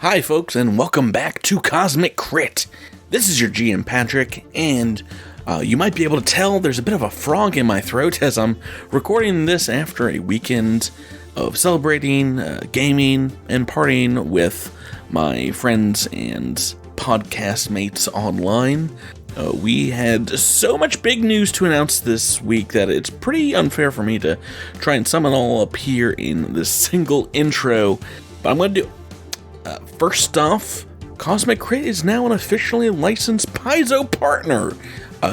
Hi folks, and welcome back to Cosmic Crit. This is your GM Patrick, and you might be able to tell there's a bit of a frog in my throat as I'm recording this after a weekend of celebrating, gaming, and partying with my friends and podcast mates online. We had so much big news to announce this week that it's pretty unfair for me to try and sum it all up here in this single intro, but I'm going to do first off, Cosmic Crit is now an officially licensed Paizo partner.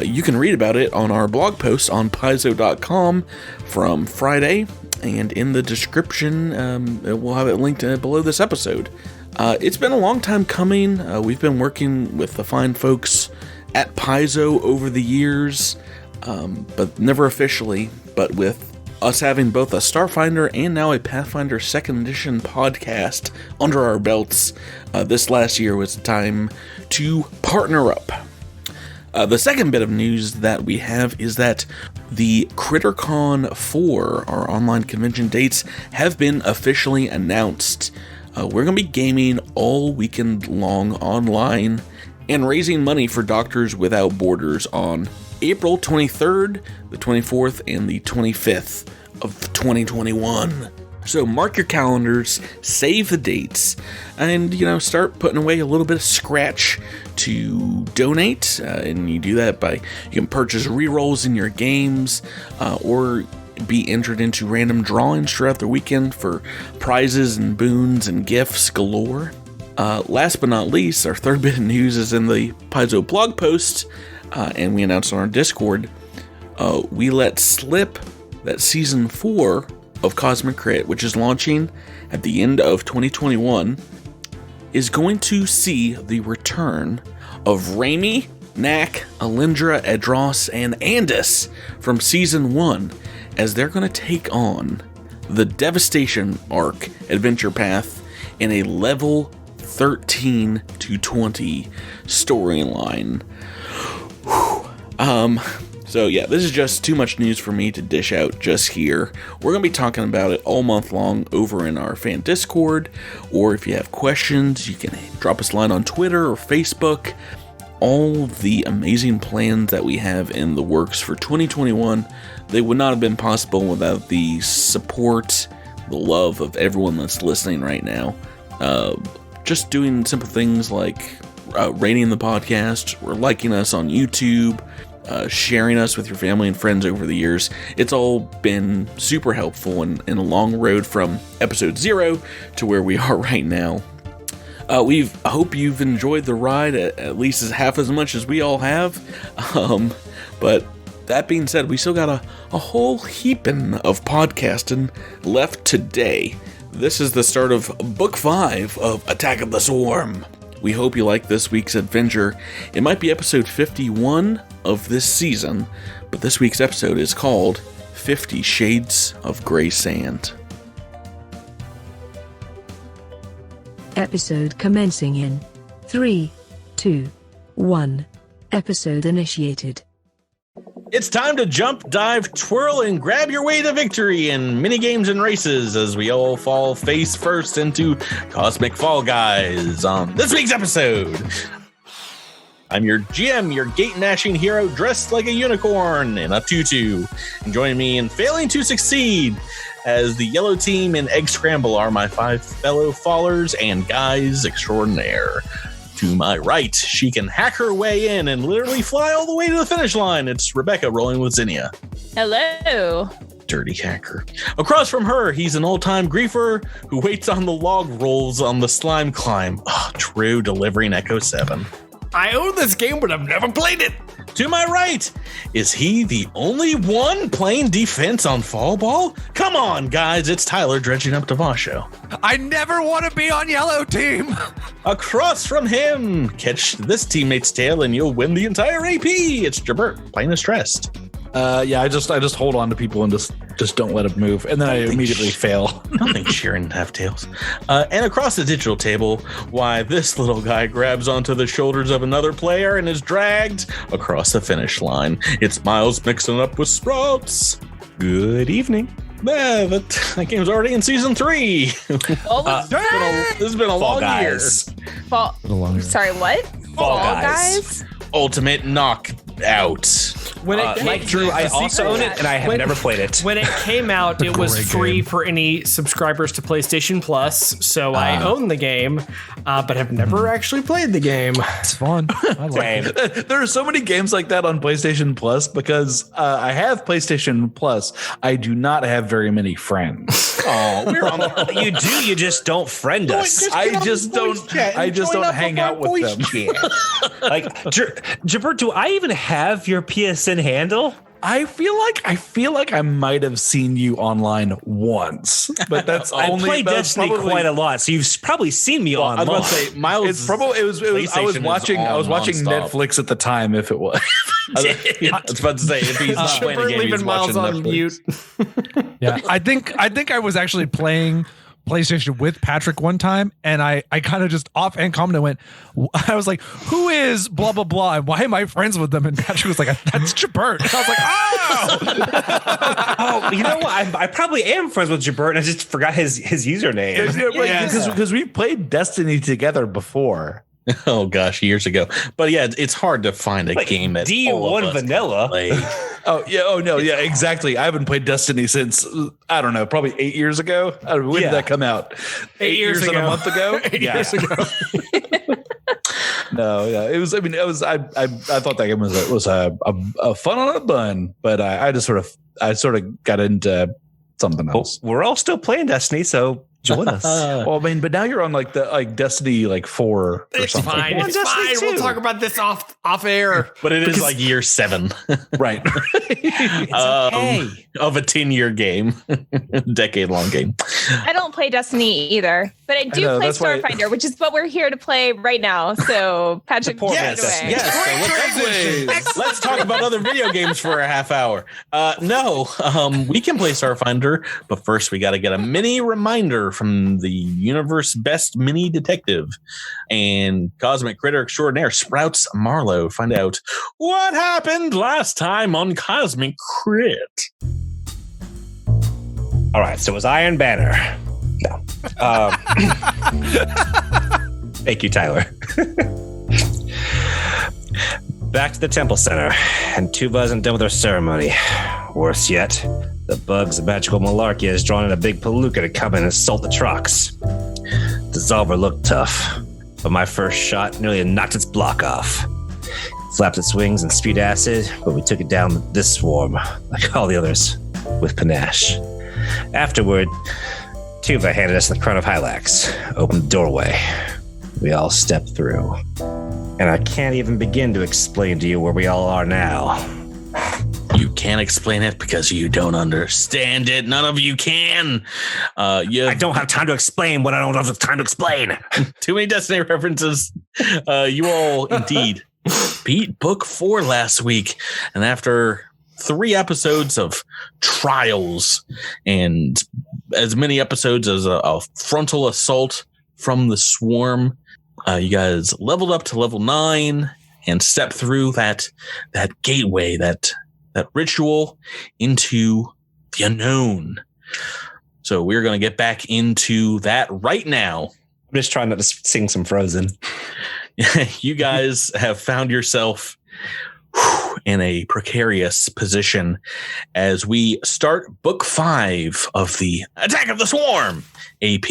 You can read about it on our blog post on Paizo.com from Friday, and in the description, we'll have it linked below this episode. It's been a long time coming. We've been working with the fine folks at Paizo over the years, but never officially, but with us having both a Starfinder and now a Pathfinder 2nd Edition podcast under our belts, this last year was the time to partner up. The second bit of news that we have is that the CritterCon 4, our online convention dates, have been officially announced. We're going to be gaming all weekend long online and raising money for Doctors Without Borders on April 23rd, the 24th, and the 25th of 2021. So mark your calendars, save the dates, and, start putting away a little bit of scratch to donate. And you do that by, you can purchase rerolls in your games, or be entered into random drawings throughout the weekend for prizes and boons and gifts galore. Last but not least, our third bit of news is in the Paizo blog post, and we announced on our Discord, we let slip that Season 4 of Cosmic Crit, which is launching at the end of 2021, is going to see the return of Raimi, Knack, Alindra, Edros, and Andis from Season 1, as they're going to take on the Devastation Arc adventure path in a level 13 to 20 storyline. So yeah, this is just too much news for me to dish out just here. We're going to be talking about it all month long over in our fan Discord, or if you have questions, you can drop us a line on Twitter or Facebook. All the amazing plans that we have in the works for 2021, they would not have been possible without the support, the love of everyone that's listening right now. Just doing simple things like rating the podcast, or liking us on YouTube, sharing us with your family and friends over the years. It's all been super helpful in a long road from episode 0 to where we are right now. I hope you've enjoyed the ride at least half as much as we all have. But that being said, we still got a whole heaping of podcasting left today. This is the start of Book 5 of Attack of the Swarm. We hope you like this week's adventure. It might be episode 51 of this season, but this week's episode is called 50 Shades of Grey Sand. Episode commencing in 3, 2, 1. Episode initiated. It's time to jump, dive, twirl, and grab your way to victory in minigames and races as we all fall face first into Cosmic Fall Guys on this week's episode. I'm your GM, your gate-mashing hero dressed like a unicorn in a tutu. And join me in failing to succeed as the yellow team in Egg Scramble are my 5 fellow fallers and guys extraordinaire. To my right, she can hack her way in and literally fly all the way to the finish line. It's Rebecca rolling with Zinnia. Hello. Dirty hacker. Across from her, he's an old-time griefer who waits on the log rolls on the slime climb. Oh, true, delivering Echo 7. I own this game, but I've never played it. To my right, is he the only one playing defense on Fall Ball? Come on, guys, it's Tyler dredging up to Vasho. I never want to be on yellow team. Across from him, catch this teammate's tail and you'll win the entire AP. It's Jabert, plain as stressed. I just hold on to people and just don't let them move, and then I immediately fail. I don't think Sheeran have tails. And across the digital table, why this little guy grabs onto the shoulders of another player and is dragged across the finish line. It's Miles mixing up with Sprouts. Good evening. Yeah, that game's already in season 3. Oh, This has been a long year. Sorry, what? Fall Guys. Ultimate Knockout. When it Like Drew, I also own it, and I have never played it. When it came out, it was Great free game. for any subscribers to PlayStation Plus, so I own the game, but have never actually played the game. It's fun. I like it. There are so many games like that on PlayStation Plus because I have PlayStation Plus. I do not have very many friends. Oh, we're on the You do, you just don't friend us. I just don't hang out with them. Like, Jabber, do I even have your PSN handle? I feel like I might have seen you online once, but that's I only play that's Destiny probably- quite a lot, so you've probably seen me I was online. about to say, Miles. It's probably it was I was PlayStation is watching on nonstop. Netflix at the time. If it was, I was about to say, if he's not playing a We're game, he's leaving Miles watching on Netflix. mute. Yeah, I think I was actually playing PlayStation with Patrick one time, and I kind of just off and comment went, I was like, who is blah blah blah, and why am I friends with them? And Patrick was like, that's Jabert. And I was like, oh. Oh, you know what? I probably am friends with Jabert, and I just forgot his username. because we played Destiny together before. Oh gosh, years ago. But yeah, it's hard to find a game that all of D1 us can vanilla. play. Oh yeah. Oh no. Yeah. Exactly. I haven't played Destiny since I don't know, probably 8 years ago. When did that come out? 8 years and ago. a month ago. 8 years ago. No. Yeah. It was. I mean, it was. I thought that game was a fun on a bun, but I just sort of got into something else. We're all still playing Destiny, so join us. Well, I mean, but now you're on like Destiny 4 or It's something. fine. Well, It's Destiny fine. We'll 2. talk about this off air. But it is like year 7 Right. of a 10-year game, decade-long game. I don't play Destiny either, but I do know, play that's why- Starfinder, which is what we're here to play right now. So Patrick, Support take me, it Destiny. away. Yes. So let's talk about other video games for a half hour. We can play Starfinder, but first we got to get a mini reminder from the universe best mini detective and cosmic critter extraordinaire, Sprouts Marlowe. Find out what happened last time on Cosmic Crit. All right, so it was Iron Banner. No. Thank you, Tyler. Back to the Temple Center, and Tuba isn't done with her ceremony. Worse yet, the bugs of magical Malarkey has drawn in a big palooka to come and assault the trucks. Dissolver looked tough, but my first shot nearly knocked its block off. It flapped its wings and spewed acid, but we took it down with this swarm, like all the others, with panache. Afterward, Tuva handed us the crown of Hylax, opened the doorway. We all stepped through. And I can't even begin to explain to you where we all are now. You can't explain it because you don't understand it. None of you can. I don't have time to explain what I don't have time to explain. Too many Destiny references. You all indeed beat Book 4 last week. And after 3 episodes of trials and as many episodes as a frontal assault from the swarm, you guys leveled up to level 9 and stepped through that gateway, that ritual into the unknown. So we're going to get back into that right now. I'm just trying not to sing some Frozen. You guys have found yourself in a precarious position as we start book 5 of the Attack of the Swarm AP.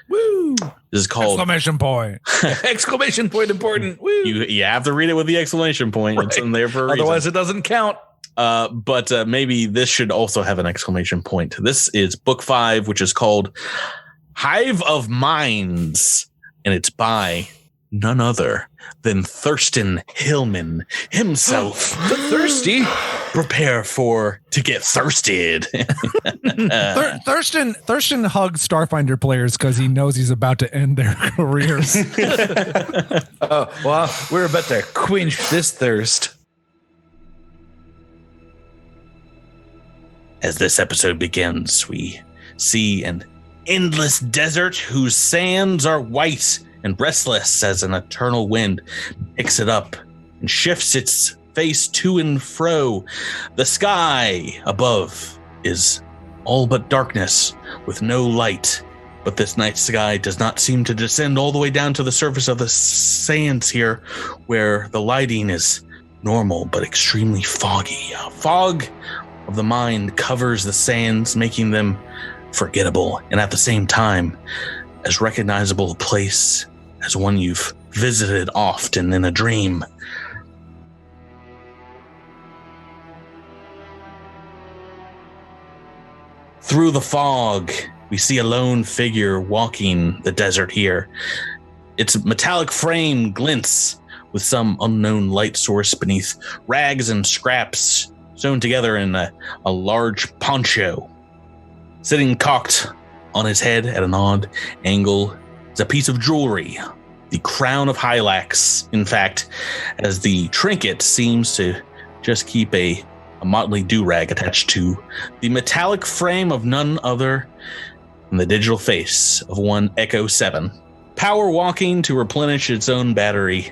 Woo! This is called Exclamation point. Exclamation point important. Woo! you have to read it with the exclamation point. It's in there for a reason. Otherwise, it doesn't count. But maybe this should also have an exclamation point. This is book 5, which is called Hive of Minds, and it's by none other than Thurston Hillman himself. The thirsty. Prepare to get thirsted. Thurston hugs Starfinder players because he knows he's about to end their careers. Oh, well, we're about to quench this thirst. As this episode begins, we see an endless desert whose sands are white and restless as an eternal wind picks it up and shifts its face to and fro. The sky above is all but darkness with no light. But this night sky does not seem to descend all the way down to the surface of the sands here, where the lighting is normal but extremely foggy. A fog of the mind covers the sands, making them forgettable, and at the same time, as recognizable a place as one you've visited often in a dream. Through the fog, we see a lone figure walking the desert here. Its metallic frame glints with some unknown light source beneath rags and scraps sewn together in a large poncho. Sitting cocked on his head at an odd angle is a piece of jewelry, the crown of Hylax, in fact, as the trinket seems to just keep a motley do-rag attached to the metallic frame of none other than the digital face of one Echo 7. Power walking to replenish its own battery.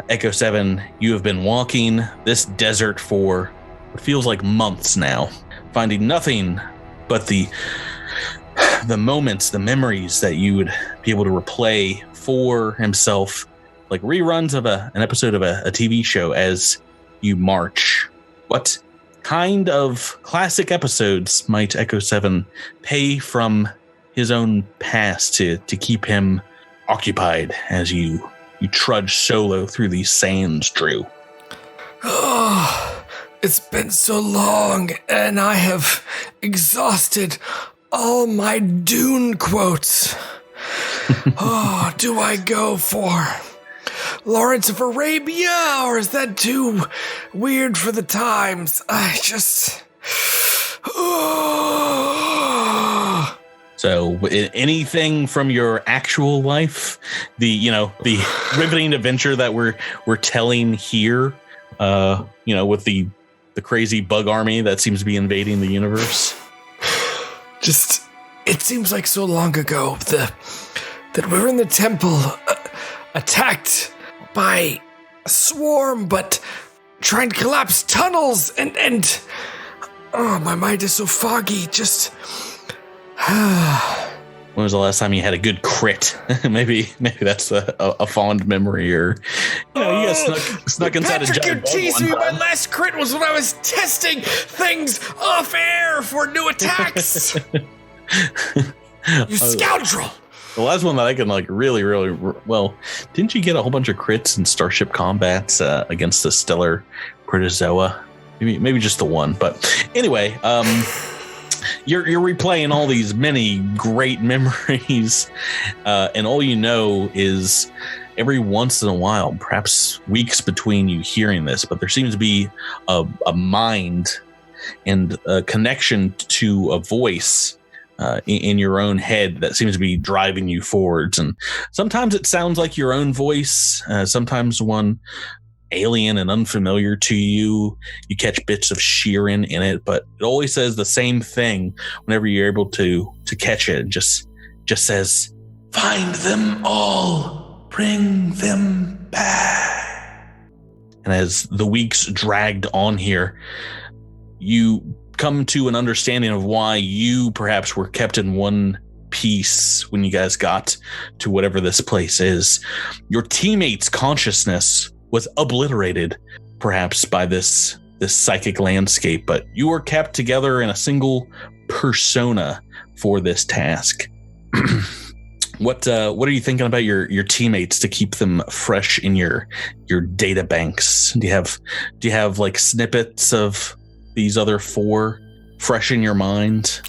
Echo 7, you have been walking this desert for what feels like months now, finding nothing but the moments, the memories that you would be able to replay for himself, like reruns of an episode of a TV show as you march. What kind of classic episodes might Echo 7 pay from his own past to keep him occupied as you trudge solo through these sands, Drew? Oh, it's been so long, and I have exhausted all my Dune quotes. Oh, do I go for Lawrence of Arabia, or is that too weird for the times? I just... Oh. So anything from your actual life, the riveting adventure that we're telling here, with the crazy bug army that seems to be invading the universe. Just, it seems like so long ago that we're in the temple, attacked by a swarm, but trying to collapse tunnels, and oh, my mind is so foggy. Just. When was the last time you had a good crit? maybe that's a fond memory, or you guys snuck inside Patrick, a giant you teased me. bug My one time. last crit was when I was testing things off air for new attacks. You scoundrel! The last one that I can really well, didn't you get a whole bunch of crits in Starship Combats against the Stellar Protozoa? Maybe just the one, but anyway, You're replaying all these many great memories, and all you know is every once in a while, perhaps weeks between you hearing this, but there seems to be a mind and a connection to a voice in your own head that seems to be driving you forwards. And sometimes it sounds like your own voice, sometimes one alien and unfamiliar to you. You catch bits of Sheeran in it, but it always says the same thing whenever you're able to catch it. It just says, "Find them all, bring them back." And as the weeks dragged on here, you come to an understanding of why you perhaps were kept in one piece when you guys got to whatever this place is. Your teammates' consciousness was obliterated, perhaps, by this psychic landscape, but you were kept together in a single persona for this task. What are you thinking about your teammates to keep them fresh in your data banks? Do you have like snippets of these other four fresh in your mind?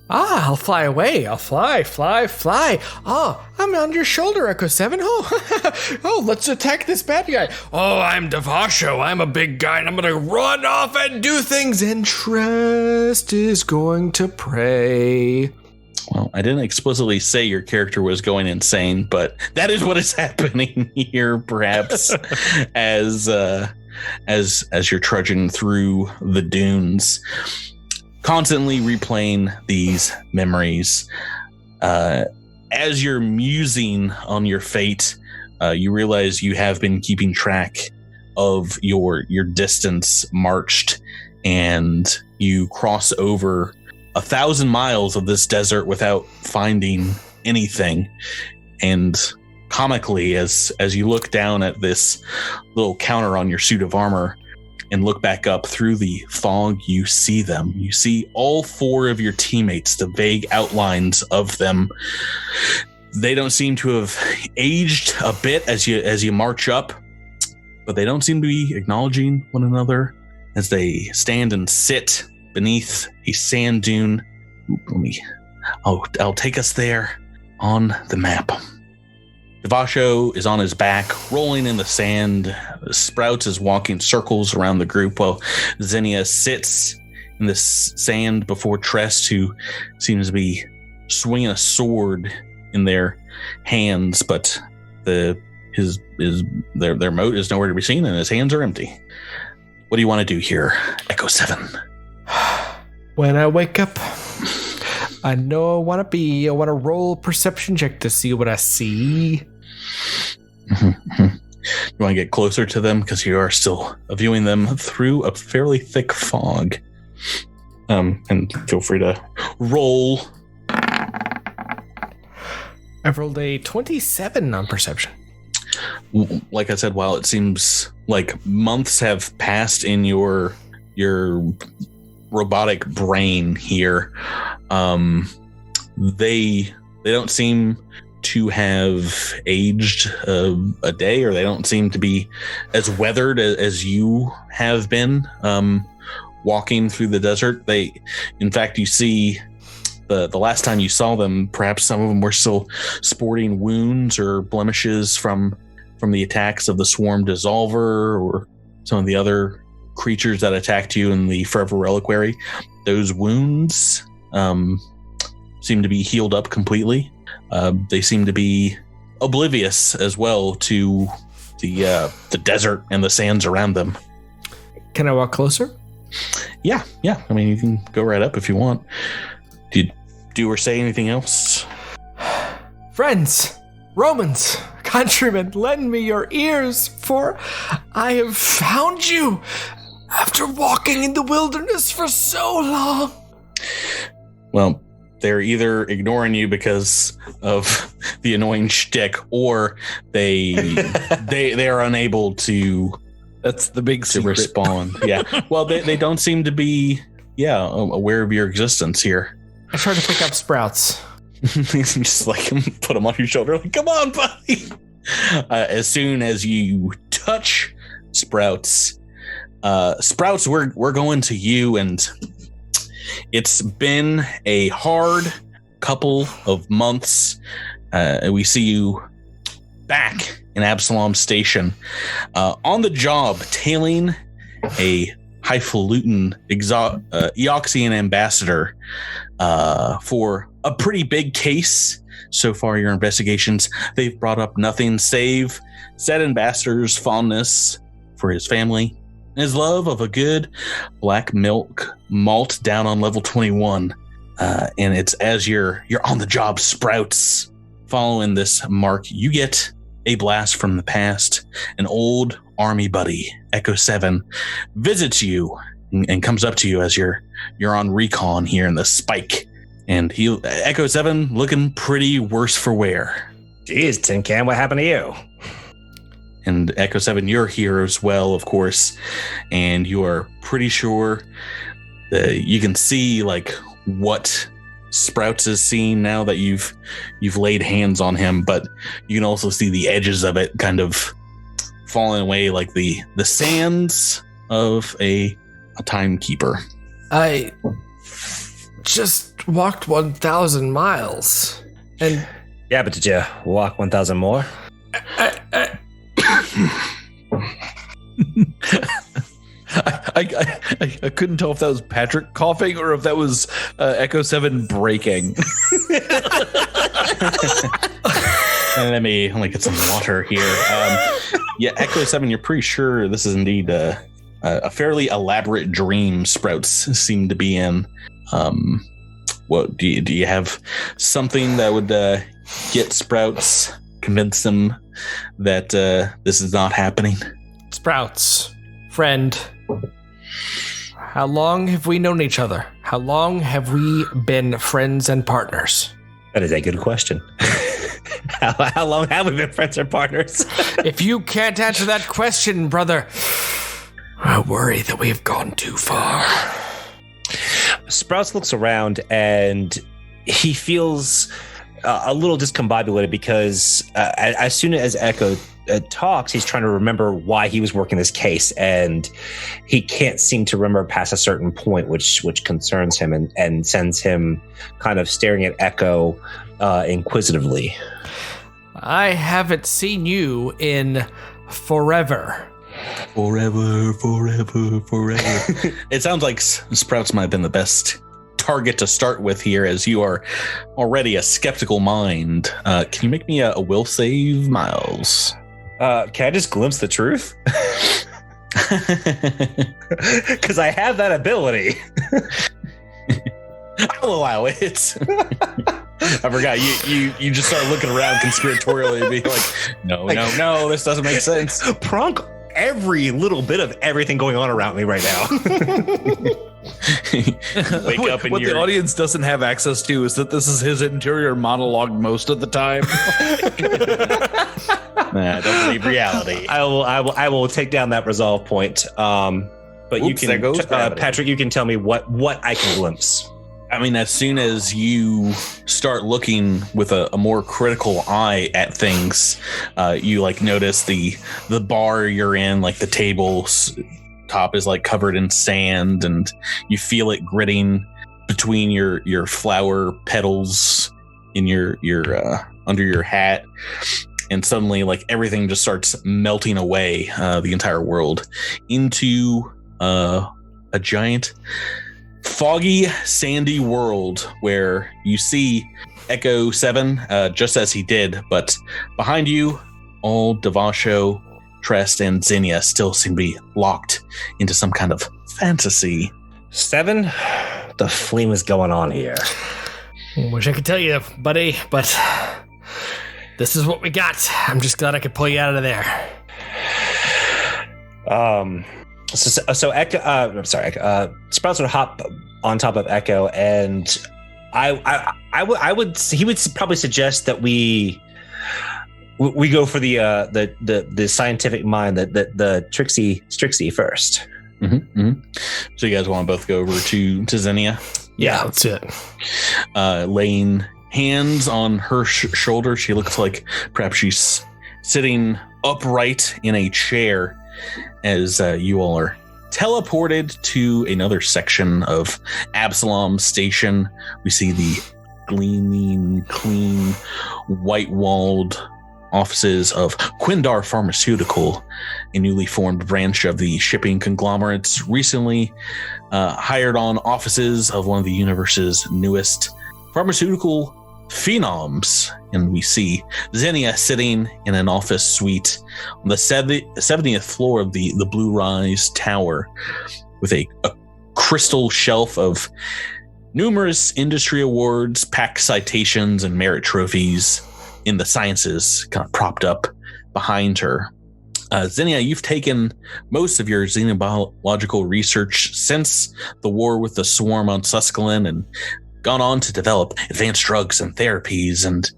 I'll fly away. I'll fly. Oh, I'm on your shoulder, Echo 7. Oh, let's attack this bad guy. Oh, I'm Devasho. I'm a big guy, and I'm going to run off and do things, and Trest is going to pray. Well, I didn't explicitly say your character was going insane, but that is what is happening here, perhaps, as you're trudging through the dunes, constantly replaying these memories. As you're musing on your fate, you realize you have been keeping track of your distance marched, and you cross over 1,000 miles of this desert without finding anything. And comically, as you look down at this little counter on your suit of armor and look back up through the fog, you see them. You see all 4 of your teammates, the vague outlines of them. They don't seem to have aged a bit as you march up, but they don't seem to be acknowledging one another as they stand and sit beneath a sand dune. I'll take us there on the map. Devasho is on his back, rolling in the sand. Sprouts is walking circles around the group while Xenia sits in the sand before Trest, who seems to be swinging a sword in their hands, but their moat is nowhere to be seen and his hands are empty. What do you want to do here, Echo 7? When I wake up, I know I want to roll a perception check to see what I see. You want to get closer to them because you are still viewing them through a fairly thick fog. And feel free to roll. I've rolled a 27 on perception. Like I said, while it seems like months have passed in your robotic brain here, they don't seem to have aged a day, or they don't seem to be as weathered as you have been walking through the desert. In fact, you see the last time you saw them, perhaps some of them were still sporting wounds or blemishes from the attacks of the Swarm Dissolver or some of the other creatures that attacked you in the Forever Reliquary. Those wounds seem to be healed up completely. They seem to be oblivious as well to the desert and the sands around them. Can I walk closer? Yeah. I mean, you can go right up if you want. Do you do or say anything else? Friends, Romans, countrymen, lend me your ears, for I have found you after walking in the wilderness for so long. Well, they're either ignoring you because of the annoying shtick, or they are unable to. That's the big secret. Respond. Yeah. Well, they don't seem to be aware of your existence here. I try to pick up Sprouts. Just like put them on your shoulder, like, come on, buddy. As soon as you touch Sprouts, we're going to you, and it's been a hard couple of months. We see you back in Absalom Station, on the job, tailing a highfalutin Eoxian ambassador for a pretty big case. So far, your investigations, they've brought up nothing save said ambassador's fondness for his family and his love of a good black milk malt down on level 21. And it's as you're on the job, Sprouts, following this mark, you get a blast from the past. An old army buddy, Echo 7, visits you and comes up to you as you're on recon here in the Spike. And Echo 7 looking pretty worse for wear. Jeez, Tin Can, what happened to you? And Echo 7, you're here as well, of course. And you are pretty sure that you can see like what Sprouts is seeing now that you've laid hands on him, but you can also see the edges of it kind of falling away, like the sands of a timekeeper. I just walked 1,000 miles, and yeah, but did you walk 1,000 more? I couldn't tell if that was Patrick coughing or if that was Echo 7 breaking. Let me get some water here. Echo 7, you're pretty sure this is indeed a fairly elaborate dream Sprouts seem to be in. What do you have something that would get Sprouts, convince them that this is not happening? Sprouts, friend, how long have we known each other? How long have we been friends and partners? That is a good question. How long have we been friends or partners? If you can't answer that question, brother, I worry that we have gone too far. Sprouts looks around and he feels a little discombobulated because as soon as Echo talks, he's trying to remember why he was working this case, and he can't seem to remember past a certain point, which concerns him and sends him kind of staring at Echo inquisitively. I haven't seen you in forever. Forever. It sounds like Sprouts might have been the best target to start with here, as you are already a skeptical mind. Can you make me a will save, Miles? Can I just glimpse the truth? Because I have that ability. I'll allow it. I forgot you just start looking around conspiratorially and be like, no, this doesn't make sense. Pronk every little bit of everything going on around me right now. Wake up and what the audience doesn't have access to is that this is his interior monologue most of the time. Nah, don't believe reality. I will take down that resolve point. But Oops, you there can, goes gravity. Patrick, you can tell me what I can glimpse. I mean, as soon as you start looking with a more critical eye at things, you like notice the bar you're in, like the table's top is like covered in sand, and you feel it gritting between your flower petals in your under your hat. And suddenly, like, everything just starts melting away, the entire world, into a giant, foggy, sandy world where you see Echo 7 just as he did, but behind you, all Devasho, Trest, and Zinnia still seem to be locked into some kind of fantasy. 7? The flame is going on here. Wish I could tell you, buddy, but this is what we got. I'm just glad I could pull you out of there. So Echo, I'm sorry, Sprouts would hop on top of Echo, and he would probably suggest that we go for the scientific mind, the Strixie first. Mm-hmm, mm-hmm. So you guys want to both go over to Zinnia? Yeah, that's it. Laying hands on her shoulder, she looks like perhaps she's sitting upright in a chair as you all are teleported to another section of Absalom Station. We see the gleaming, clean, white-walled offices of Quindar Pharmaceutical, a newly formed branch of the shipping conglomerates, recently hired on offices of one of the universe's newest pharmaceutical phenoms. And we see Zinnia sitting in an office suite on the 70th floor of the Blue Rise Tower, with a crystal shelf of numerous industry awards, PAC citations, and merit trophies in the sciences kind of propped up behind her. Zinnia, you've taken most of your xenobiological research since the war with the swarm on Suskelin and gone on to develop advanced drugs and therapies, and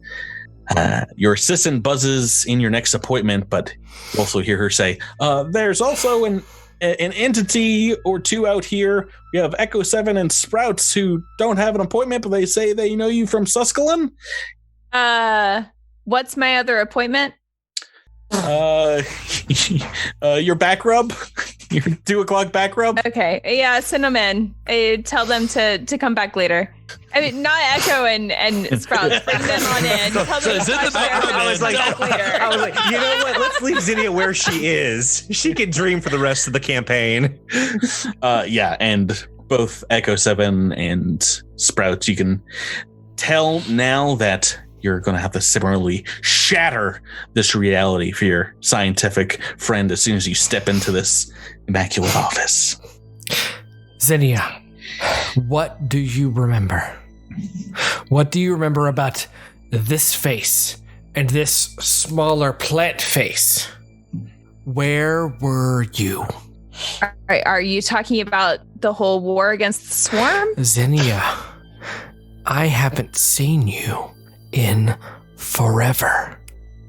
your assistant buzzes in your next appointment, but you also hear her say, there's also an entity or two out here. We have Echo 7 and Sprouts who don't have an appointment, but they say they know you from Suskelin. What's my other appointment? Your back rub, your 2:00 back rub. Okay, yeah, send them in. Tell them to come back later. I mean, not Echo and Sprouts. Bring them on in. Tell them to come back later. I was like, you know what? Let's leave Zinnia where she is. She can dream for the rest of the campaign. Yeah, and both Echo 7 and Sprouts, you can tell now that you're going to have to similarly shatter this reality for your scientific friend as soon as you step into this immaculate office. Zinnia, what do you remember? What do you remember about this face and this smaller plant face? Where were you? Are you talking about the whole war against the swarm? Zinnia, I haven't seen you in forever.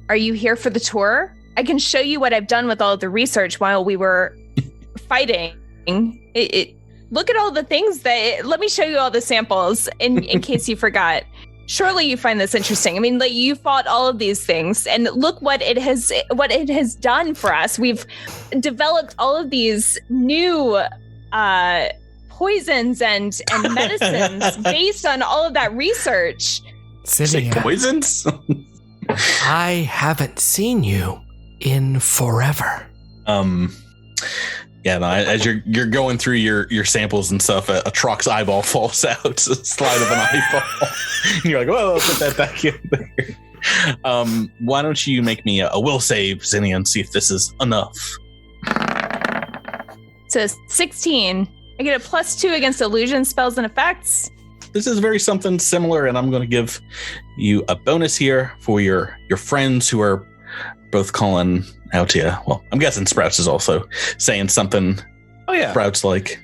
Are you here for the tour? I can show you what I've done with all of the research while we were fighting. Look at all the things let me show you all the samples in case you forgot. Surely you find this interesting. I mean, like, you fought all of these things, and look what it has done for us. We've developed all of these new poisons and medicines based on all of that research. Say poisons? I haven't seen you in forever. Yeah, no, as you're going through your samples and stuff, a truck's eyeball falls out, slide of an eyeball. And you're like, well, I'll put that back in there. Why don't you make me a will save, Zinnia, and see if this is enough. So 16. I get a +2 against illusion spells and effects. This is very something similar, and I'm going to give you a bonus here for your friends who are both calling out to you. Well, I'm guessing Sprouts is also saying something. Oh yeah, Sprouts like.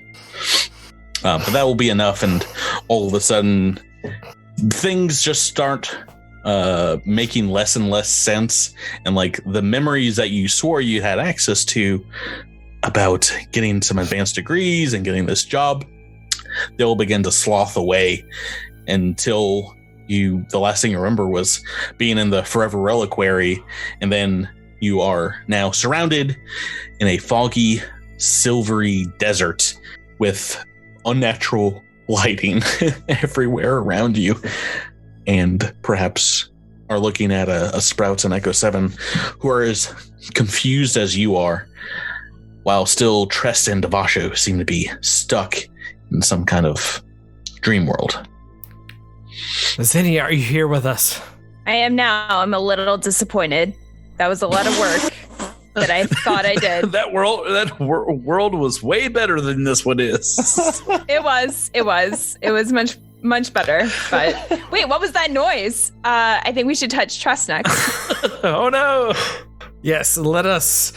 But that will be enough, and all of a sudden, things just start making less and less sense, and like the memories that you swore you had access to about getting some advanced degrees and getting this job, they'll begin to sloth away until the last thing you remember was being in the Forever Reliquary, and then you are now surrounded in a foggy, silvery desert with unnatural lighting everywhere around you, and perhaps are looking at a Sprouts and Echo 7 who are as confused as you are, while still Trest and Devasho seem to be stuck in some kind of dream world. Zinnia, are you here with us? I am now. I'm a little disappointed. That was a lot of work that I thought I did. That world was way better than this one is. It was much better. But wait, what was that noise? I think we should touch Trust next. Oh no! Yes, let us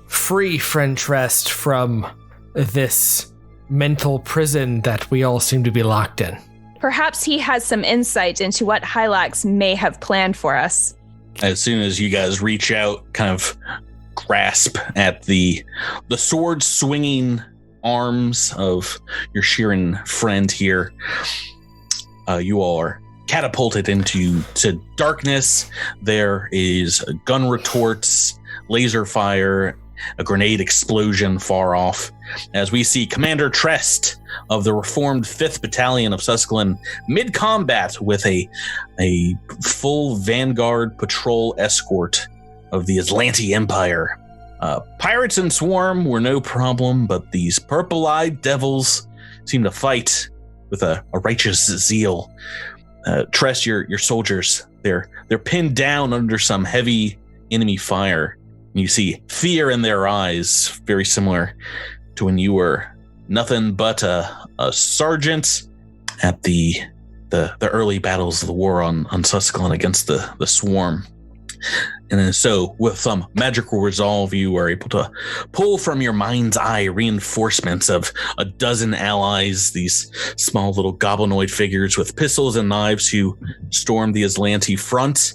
free friend Trest from this mental prison that we all seem to be locked in. Perhaps he has some insight into what Hylax may have planned for us. As soon as you guys reach out, kind of grasp at the sword swinging arms of your Sheeran friend here, you all are catapulted into darkness. There is gun retorts, laser fire, a grenade explosion far off, as we see Commander Trest of the reformed 5th Battalion of Susquehanna mid-combat with a full Vanguard patrol escort of the Atlanti Empire. Pirates and Swarm were no problem, but these purple-eyed devils seem to fight with a righteous zeal. Trest, your soldiers, they're pinned down under some heavy enemy fire. You see fear in their eyes, very similar to when you were nothing but a sergeant at the early battles of the war on Susquehanna against the Swarm. And then so with some magical resolve, you are able to pull from your mind's eye reinforcements of a dozen allies, these small little goblinoid figures with pistols and knives who storm the Aslanti front,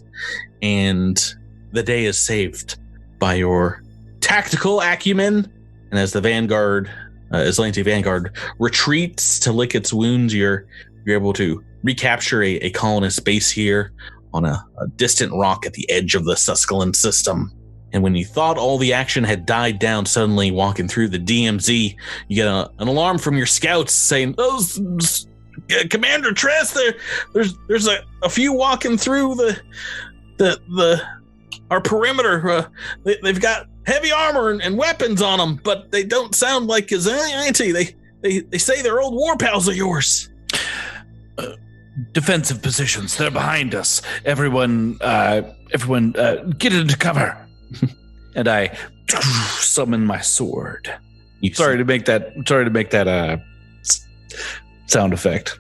and the day is saved by your tactical acumen. And as the Vanguard, Aslanti Vanguard, retreats to lick its wounds, you're able to recapture a colonist base here on a distant rock at the edge of the Susquehanna system. And when you thought all the action had died down, suddenly walking through the DMZ, you get an alarm from your scouts saying, Commander Trest, there's a few walking through our perimeter. They've got heavy armor and weapons on them, but they don't sound like Aslanti. They say they're old war pals of yours. Defensive positions. They're behind us. Everyone, get into cover. And I summon my sword. Sorry to make that sound effect.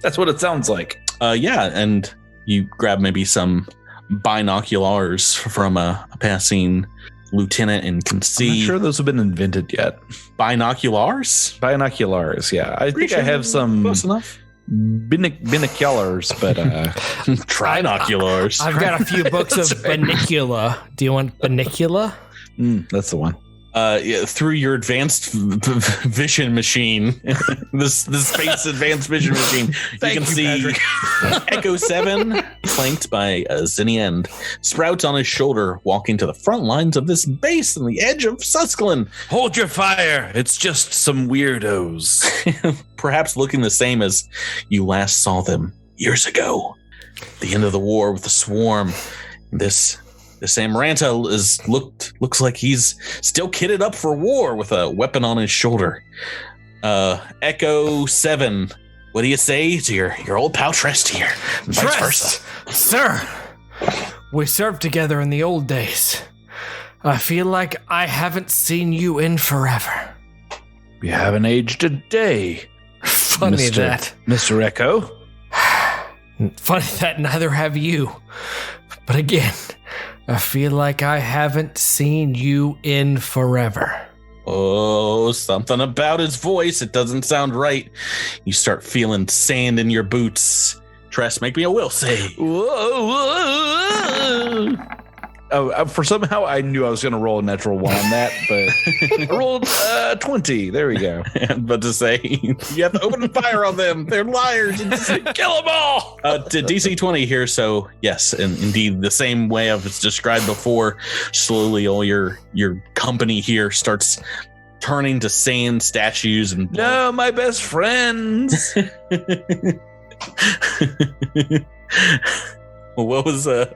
That's what it sounds like. Yeah, and you grab maybe some binoculars from a passing lieutenant, and can I'm see not sure those have been invented yet. binoculars. Binoculars, yeah. I think I have some Close enough. binoculars, but Trinoculars. I've got a few books of Banicula. Do you want Banicula? that's the one. Yeah, through your advanced vision machine, the space advanced vision machine, you can see Echo 7 flanked by Zinniend, Sprouts on his shoulder, walking to the front lines of this base on the edge of Susclin. Hold your fire. It's just some weirdos. Perhaps looking the same as you last saw them years ago. The end of the war with the swarm. This Amaranta looks like he's still kitted up for war with a weapon on his shoulder. Echo 7, what do you say to your old pal Trest here? And vice versa. Sir, we served together in the old days. I feel like I haven't seen you in forever. You haven't aged a day. Funny that. Mr. Echo. Funny that neither have you. But again, I feel like I haven't seen you in forever. Oh, something about his voice. It doesn't sound right. You start feeling sand in your boots. Tress, make me a will save. Whoa. Oh, for somehow I knew I was going to roll a natural 1 on that, but I rolled 20. There we go. But to say, you have to open fire on them. They're liars. Kill them all. To DC 20 here. So yes, and indeed the same way I've described before, slowly all your company here starts turning to sand statues and no, my best friends. Well, what was the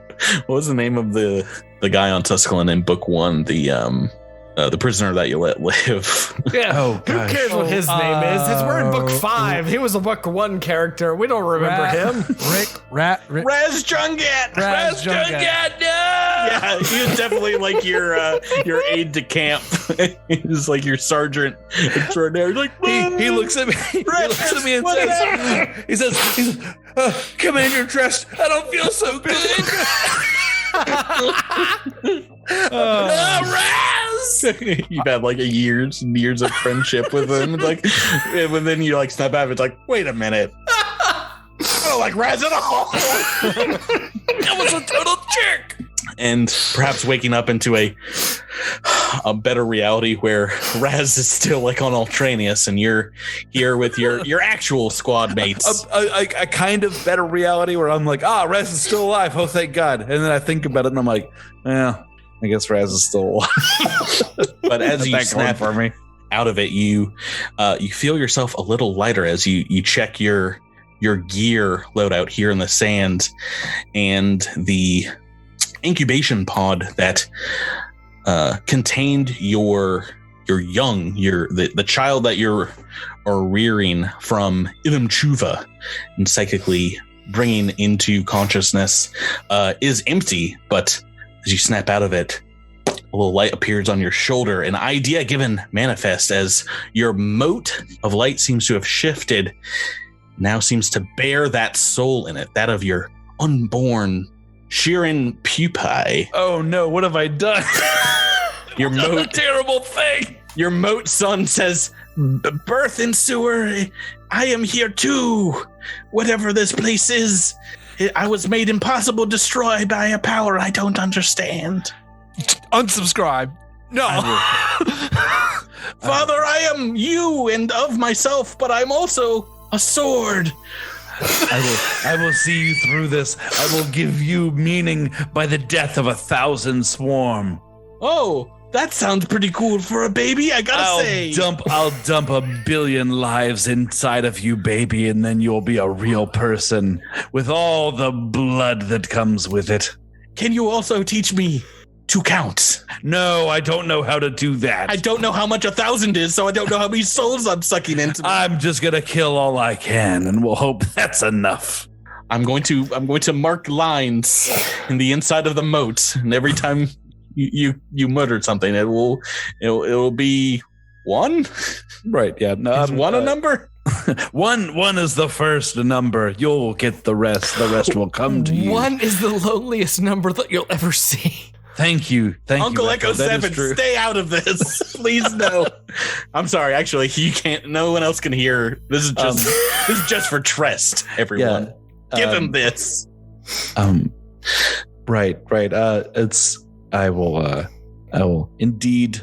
name of the guy on Tusculin in book 1? The prisoner that you let live. Yeah. Oh, Who cares what his name is? We're in book 5. He was a book 1 character. We don't remember him. Raz Jungat. Raz Jungat. No. Yeah, he was definitely like your aide de camp. He's like your sergeant extraordinary. He's like, He looks at me. He looks at me and says, Commander Trest, I don't feel so good. Raz! You've had like years and years of friendship with him. It's like, and then you like snap out of it. It's like, wait a minute. I don't like Raz at all. That was a total jerk. And perhaps waking up into a better reality where Raz is still like on Ultranius and you're here with your actual squad mates. A kind of better reality where I'm like, Raz is still alive. Oh, thank God. And then I think about it and I'm like, yeah, I guess Raz is still alive. But as you snap for me out of it, you feel yourself a little lighter as you check your gear loadout here in the sand, and the incubation pod that contained your young, the child that you're rearing from Ilum Chuva and psychically bringing into consciousness is empty. But as you snap out of it, a little light appears on your shoulder. An idea given manifest as your moat of light seems to have shifted. Now seems to bear that soul in it, that of your unborn Sheeran pupae. Oh no, what have I done? Your moat, a terrible thing. Your moat son says, birth and sewer, I am here too. Whatever this place is, I was made impossible destroyed by a power I don't understand. Unsubscribe. No. Father, I am you and of myself, but I'm also a sword. I will see you through this. I will give you meaning by the death of 1,000 swarm. Oh, that sounds pretty cool for a baby, I gotta say. I'll dump 1 billion lives inside of you, baby, and then you'll be a real person with all the blood that comes with it. Can you also teach me to count? No, I don't know how to do that. I don't know how much 1,000 is, so I don't know how many souls I'm sucking into. I'm just gonna kill all I can, and we'll hope that's enough. I'm going to mark lines in the inside of the moat, and every time you muttered something, it'll be 1. Right? Yeah. No, is 1 a number? One is the first number. You'll get the rest. The rest will come to you. 1 is the loneliest number that you'll ever see. Thank you. Uncle you, Echo That is 7, true. stay out of this. Please no. I'm sorry, actually, you can't. No one else can hear. This is just for Trest, everyone. Give him this. Right. I will indeed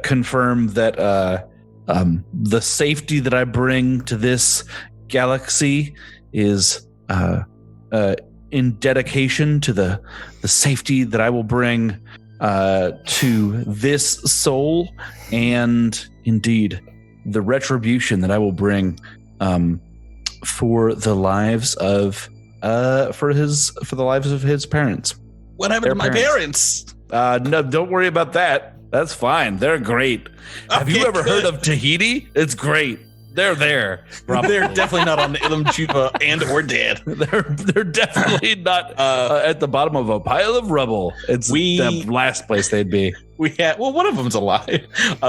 confirm that the safety that I bring to this galaxy is in dedication to the safety that I will bring to this soul, and indeed the retribution that I will bring for the lives of his parents. What happened to my parents? No, don't worry about that. That's fine. They're great. Have you ever heard of Tahiti? It's great. They're there. They're definitely not on the Ilum Chupa and or dead. They're definitely not at the bottom of a pile of rubble. It's the last place they'd be. One of them's alive.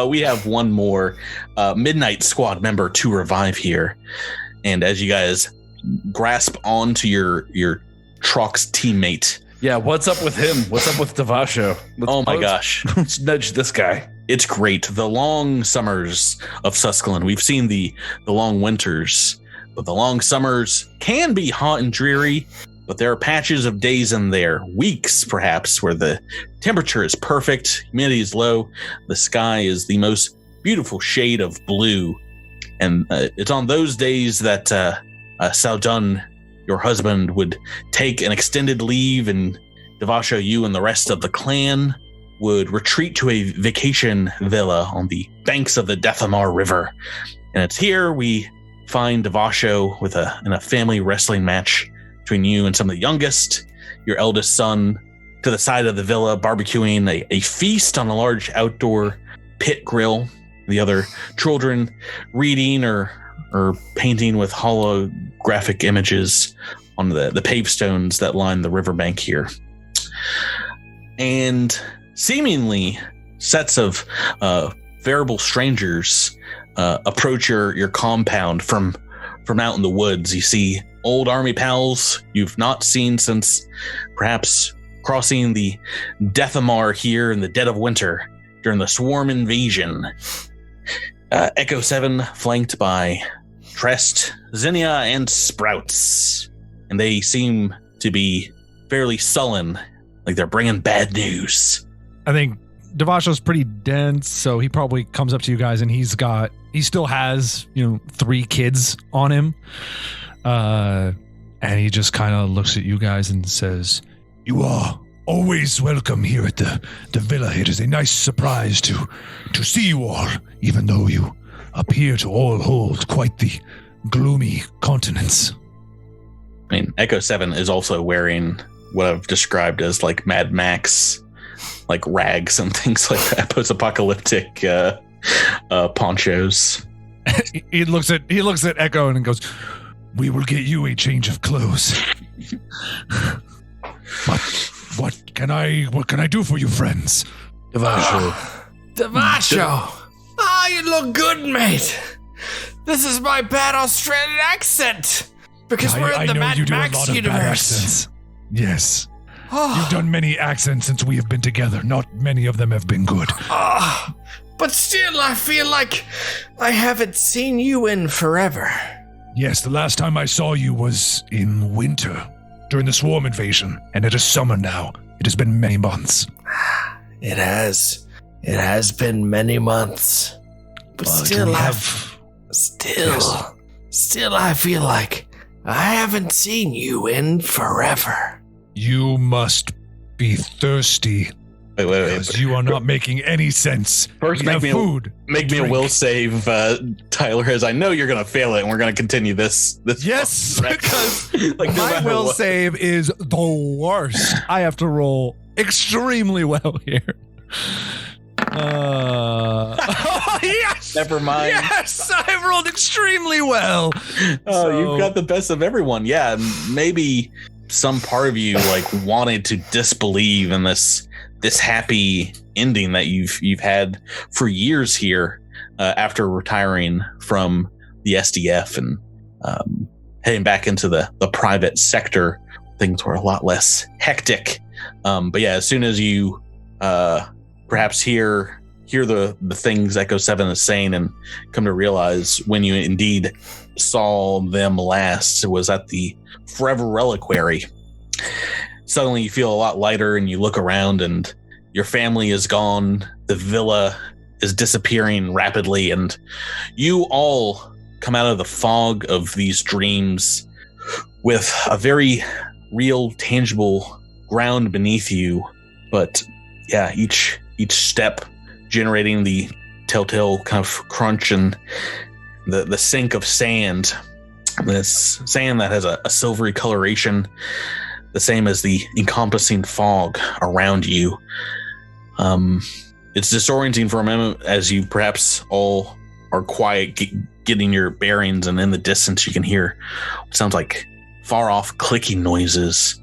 We have one more Midnight Squad member to revive here. And as you guys grasp onto your Trox teammate. Yeah, what's up with him? What's up with Devasho? My gosh. Let's nudge this guy. It's great. The long summers of Suscalon. We've seen the long winters, but the long summers can be hot and dreary, but there are patches of days in there, weeks perhaps, where the temperature is perfect, humidity is low, the sky is the most beautiful shade of blue. And it's on those days that Saudun, your husband, would take an extended leave, and Devasho, you and the rest of the clan would retreat to a vacation villa on the banks of the Dethamar River. And it's here we find Devasho in a family wrestling match between you and some of the youngest, your eldest son, to the side of the villa, barbecuing a feast on a large outdoor pit grill. The other children reading or painting with holographic images on the pavestones that line the riverbank here. And seemingly sets of variable strangers approach your compound from out in the woods. You see old army pals you've not seen since perhaps crossing the Dethamar here in the dead of winter during the swarm invasion. Echo 7 flanked by Trest, Zinnia, and Sprouts. And they seem to be fairly sullen, like they're bringing bad news. I think Devasho's pretty dense, so he probably comes up to you guys and he still has, 3 kids on him. And he just kind of looks at you guys and says, "You are always welcome here at the villa. It is a nice surprise to see you all, even though you appear to all hold quite the gloomy countenance." I mean, Echo 7 is also wearing what I've described as like Mad Max, like rags and things like that, post-apocalyptic ponchos. He looks at Echo and goes, "We will get you a change of clothes." What can I do for you, friends? Devasho. Devasho! You look good, mate. This is my bad Australian accent. Because we're in the Mad Max universe. Yes. You've done many accents since we have been together. Not many of them have been good. But still, I feel like I haven't seen you in forever. Yes, the last time I saw you was in winter, during the swarm invasion, and it is summer now. It has been many months. It has been many months. But still, I feel like I haven't seen you in forever. You must be thirsty. Wait. Because you are not making any sense. First, make me a will save, Tyler, as I know you're going to fail it, and we're going to continue this. Yes, because my will save is the worst. I have to roll extremely well here. Yes! Never mind. Yes, I've rolled extremely well. You've got the best of everyone. Yeah, maybe some part of you wanted to disbelieve in this happy ending that you've had for years here after retiring from the SDF and heading back into the private sector. Things were a lot less hectic. But yeah, as soon as you perhaps hear the things Echo 7 is saying and come to realize when you indeed saw them last, it was at the Forever Reliquary. Suddenly you feel a lot lighter and you look around and your family is gone. The villa is disappearing rapidly, and you all come out of the fog of these dreams with a very real, tangible ground beneath you. But yeah, each step generating the telltale kind of crunch and the sink of sand. This sand that has a silvery coloration, the same as the encompassing fog around you. It's disorienting for a moment as you perhaps all are quiet, getting your bearings, and in the distance you can hear what sounds like far off clicking noises,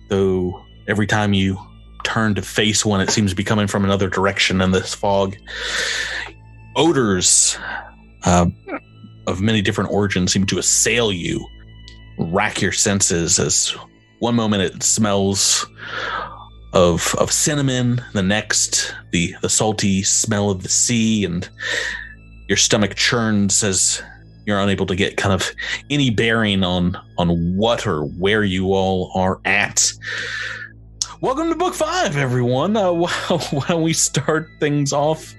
though every time you turn to face one, it seems to be coming from another direction in this fog. Odors of many different origins seem to assail you, rack your senses, as one moment it smells of cinnamon, the next the salty smell of the sea, and your stomach churns as you're unable to get kind of any bearing on what or where you all are at. Welcome to Book 5, everyone. Why don't we start things off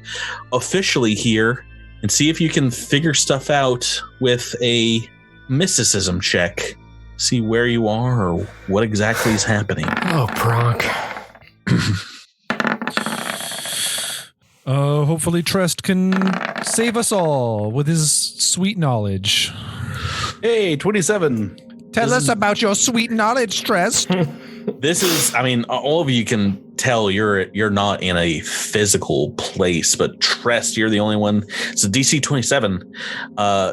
officially here and see if you can figure stuff out with a mysticism check. See where you are or what exactly is happening. Oh, Bronk. Hopefully Trest can save us all with his sweet knowledge. Hey, 27. Tell us about your sweet knowledge, Trest. This is, I mean, all of you can tell you're not in a physical place, but Trest, you're the only one. It's a DC 27.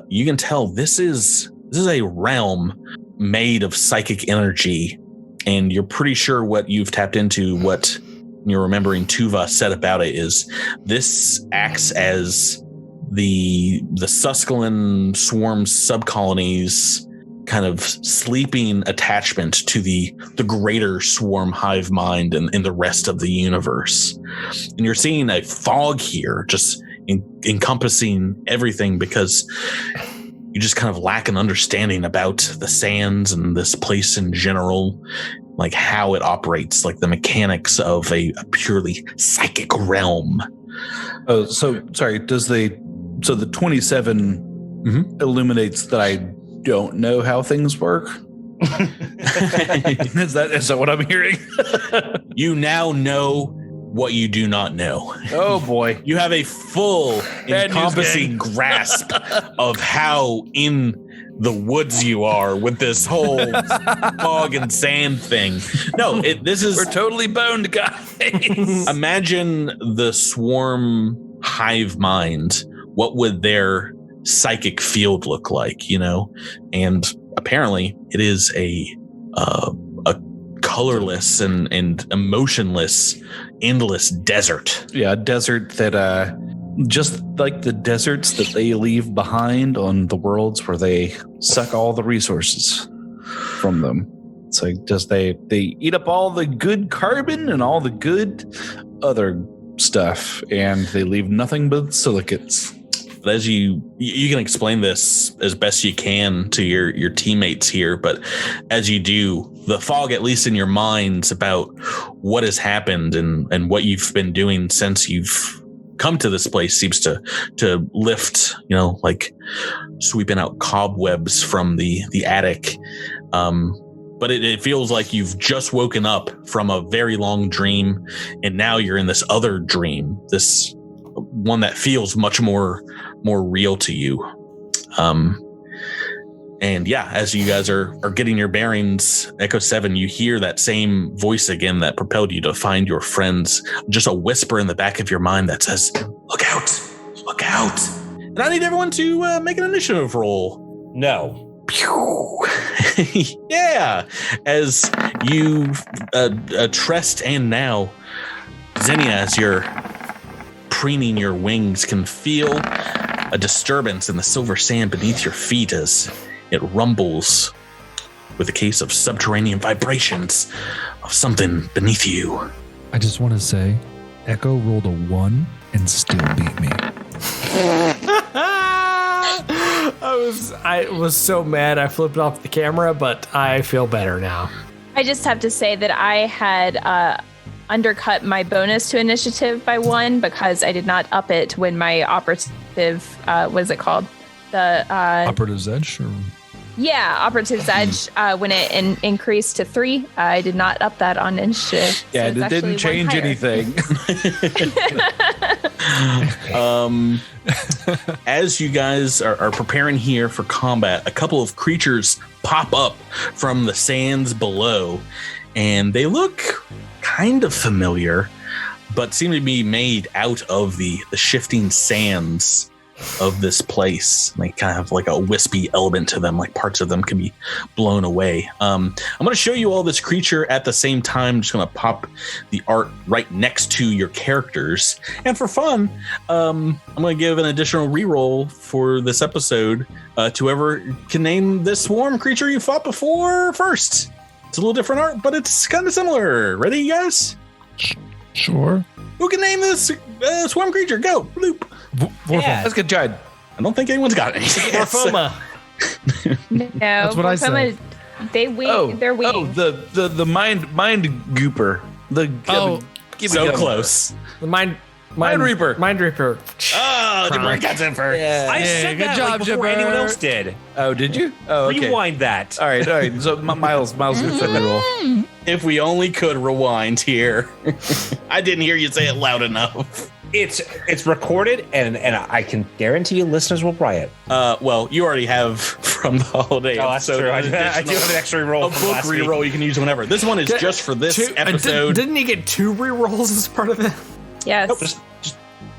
You can tell this is a realm made of psychic energy, and you're pretty sure what you've tapped into, what you're remembering Tuva said about it, is this acts as the Susquehann swarm subcolonies kind of sleeping attachment to the greater swarm hive mind and in the rest of the universe. And you're seeing a fog here just encompassing everything, because you just kind of lack an understanding about the sands and this place in general, like how it operates, like the mechanics of a purely psychic realm. Oh, so sorry. So the 27 illuminates that I don't know how things work? Is that what I'm hearing? You now know what you do not know. Oh boy. You have a full encompassing grasp of how in the woods you are with this whole fog and sand thing. No, this is... We're totally boned, guys. Imagine the swarm hive mind. What would their psychic field look like, you know? And apparently it is a colorless and emotionless, endless desert. Yeah, a desert that just like the deserts that they leave behind on the worlds where they suck all the resources from them. It's like just they eat up all the good carbon and all the good other stuff, and they leave nothing but silicates. But as you can explain this as best you can to your teammates here, but as you do, the fog, at least in your minds, about what has happened and what you've been doing since you've come to this place seems to lift, you know, like sweeping out cobwebs from the attic. But it feels like you've just woken up from a very long dream, and now you're in this other dream, this one that feels much more real to you. And yeah, as you guys are getting your bearings, Echo 7, you hear that same voice again that propelled you to find your friends. Just a whisper in the back of your mind that says, "Look out, look out." And I need everyone to make an initiative roll. No. Yeah, as you, Trest and now Xenia, as you're preening your wings, can feel a disturbance in the silver sand beneath your feet as it rumbles with a case of subterranean vibrations of something beneath you. I just want to say, Echo rolled a 1 and still beat me. I was so mad I flipped off the camera, but I feel better now. I just have to say that I had undercut my bonus to initiative by 1 because I did not up it when my operative, what is it called? The Operative's Edge? Or? Yeah, Operative's Edge, when it increased to 3, I did not up that on initiative. Yeah, so it didn't change anything. As you guys are preparing here for combat, a couple of creatures pop up from the sands below, and they look kind of familiar, but seem to be made out of the shifting sands of this place. They kind of have like a wispy element to them, like parts of them can be blown away. I'm going to show you all this creature at the same time. I'm just going to pop the art right next to your characters. And for fun, I'm going to give an additional reroll for this episode to whoever can name this swarm creature you fought before first. It's a little different art, but it's kind of similar. Ready, you guys? Sure. Who can name this swarm creature? Go. Bloop. Let's get Judd. I don't think anyone's got anything. Morphoma. No, That's what I said. They're weak. Oh, the mind gooper. So close. The Mind Reaper. Mind Reaper. Oh, Jabber got in first. I said good that job, like before Jabber. anyone else did. Oh, did you? Oh, okay. Rewind that. All right. So Miles gets the reroll. If we only could rewind here. I didn't hear you say it loud enough. It's recorded, and I can guarantee you listeners will riot. Well, you already have from the holiday Oh, that's episode. true. I do have an extra roll A from book last week. reroll you can use whenever. This one is just for this episode. Didn't he get 2 rerolls as part of it? Yes.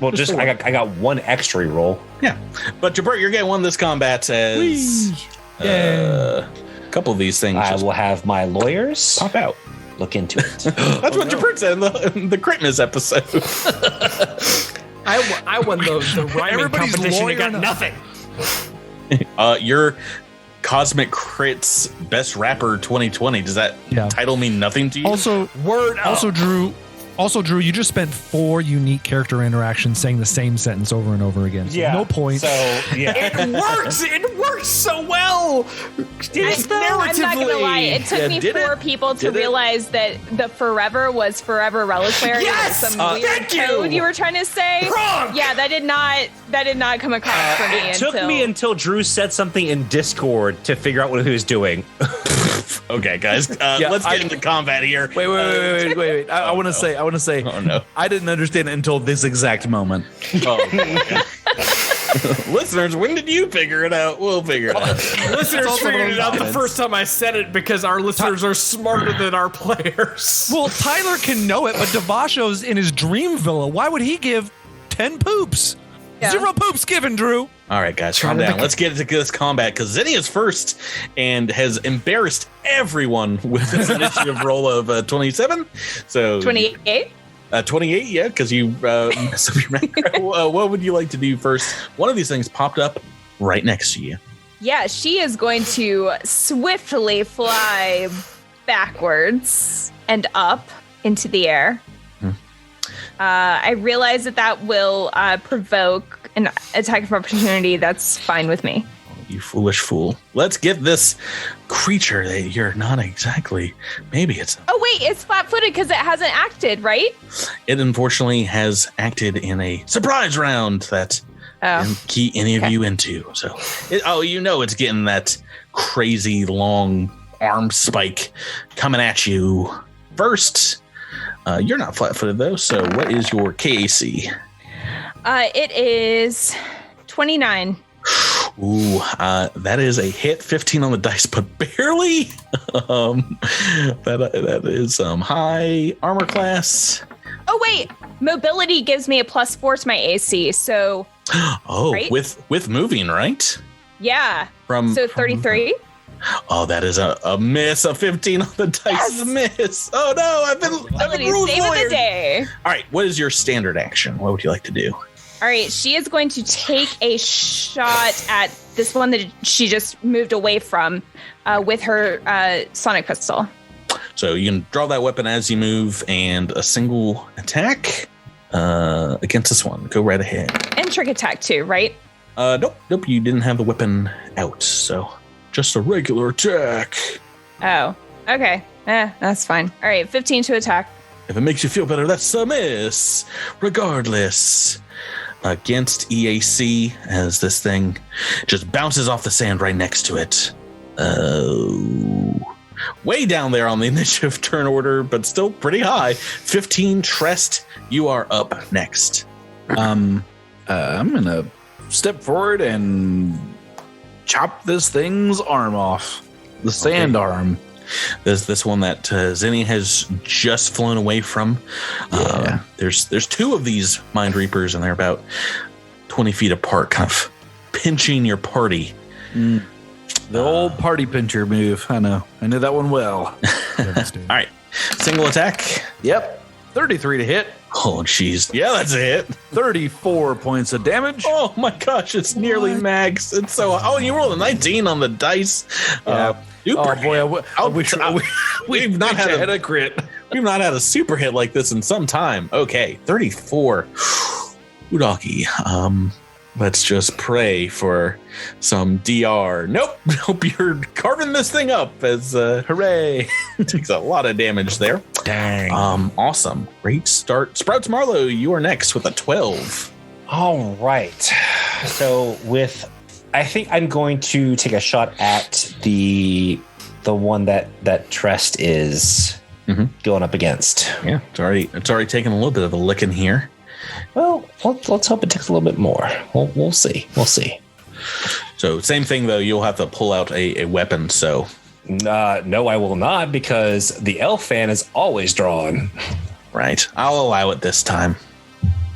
Nope, I got 1 extra roll. Yeah. But Jabert, you're getting one this combat as a couple of these things I just will have my lawyers pop out. look into it. That's what Jabert said in the Critmas episode. I won the rhyming Everybody's competition and got lawyering nothing. Your Cosmic Crits Best Rapper 2020. Does that title mean nothing to you? Also, Word up. Drew, you just spent 4 unique character interactions saying the same sentence over and over again. So no point. So, yeah. It works. It works so well. I'm not gonna lie. It took me did 4 it? people to Did it? realize that the forever was forever reliquary. Yes! Some weird Thank you! code you were trying to say. Wrong! Yeah, that did not come across for me. It took me until Drew said something in Discord to figure out what he was doing. Okay, guys, let's get into combat here. Wait. I want to say. Oh no. I didn't understand it until this exact moment. Listeners, when did you figure it out? We'll figure it out. Listeners also figured it out the comments. first time I said it because our listeners are smarter than our players. Well, Tyler can know it, but Devasho's in his dream villa. Why would he give 10 poops? Yeah. 0 poops given, Drew. All right, guys, calm down. Let's get into this combat because Zinnia's first and has embarrassed everyone with this initiative roll of 27. So 28. 28, yeah, because you messed up your math. What would you like to do first? One of these things popped up right next to you. Yeah, she is going to swiftly fly backwards and up into the air. I realize that will provoke an attack of opportunity. That's fine with me. You foolish fool. Let's get this creature that you're not exactly. Maybe it's. Oh, wait, it's flat footed because it hasn't acted, right? It unfortunately has acted in a surprise round that didn't key any of you into. So, it's getting that crazy long arm spike coming at you first. You're not flat footed though. So, what is your KAC? It is 29. Ooh, that is a hit. 15 on the dice, but barely. That is high armor class. Oh, wait. Mobility gives me a +4 to my AC. So, right? with moving, right? Yeah. From 33. Oh, that is a miss. A 15 on the dice is a miss. Oh no, I've been rules Save of lawyer. the day. All right, what is your standard action? What would you like to do? All right, she is going to take a shot at this one that she just moved away from with her sonic pistol. So you can draw that weapon as you move, and a single attack. against this one. Go right ahead. And trick attack too, right? Nope. You didn't have the weapon out, so just a regular attack. Oh, okay. That's fine. All right, 15 to attack. If it makes you feel better, that's a miss. Regardless, against EAC, as this thing just bounces off the sand right next to it. Way down there on the initiative turn order, but still pretty high. 15, Trest, you are up next. I'm gonna step forward and chop this thing's arm off. The sand arm. There's this one that Zinni has just flown away from. Yeah. There's two of these Mind Reapers, and they're about 20 feet apart, kind of pinching your party. The old party pincher move. I know. I knew that one well. All right. Single attack. Yep. 33 to hit. Oh, jeez. Yeah, that's a hit. 34 points of damage. Oh, my gosh. It's nearly max. It's so... Oh, and you rolled a 19 on the dice. Yeah. Super. Oh, boy. We've not had a crit. We've not had a super hit like this in some time. Okay. 34. Udaki. Let's just pray for some DR. Nope. You're carving this thing up as hooray. Takes a lot of damage there. Dang. Awesome. Great start. Sprouts Marlowe, you are next with a 12. All right. So I think I'm going to take a shot at the one that Trest is going up against. Yeah, it's already taken a little bit of a licking here. Well, let's hope it takes a little bit more. We'll see. We'll see. So same thing though. You'll have to pull out a weapon. So no, I will not, because the elf fan is always drawn. Right. I'll allow it this time.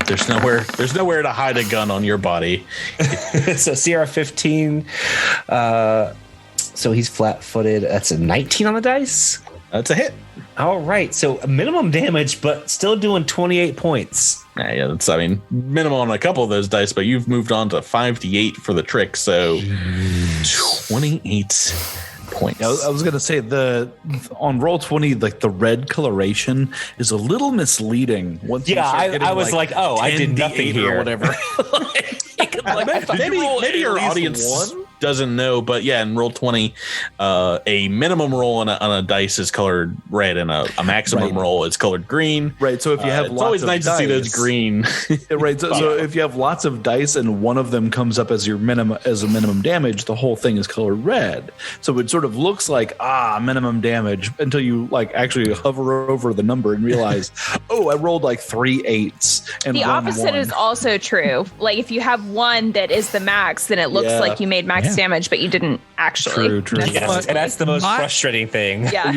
There's nowhere to hide a gun on your body. So Sierra 15. So he's flat-footed. That's a 19 on the dice. That's a hit. All right. So minimum damage, but still doing 28 points. Yeah, that's, I mean, minimum on a couple of those dice, but you've moved on to 5d8 for the trick, so 28 points. I was gonna say on roll 20, like the red coloration is a little misleading. Once I was like, oh, I did nothing here or whatever. Maybe your audience doesn't know, but yeah, in roll 20, a minimum roll on a dice is colored red, and a maximum roll is colored green. Right. So if you have, it's always nice to see those green. Right. So if you have lots of dice and one of them comes up as your minimum damage, the whole thing is colored red. So it sort of looks like minimum damage until you like actually hover over the number and realize, oh, I rolled like 3 8s. And the opposite is also true. Like if you have one that is the max, then it looks like you made max damage, but you didn't actually. True. Yes, and that's the most frustrating thing. Yeah.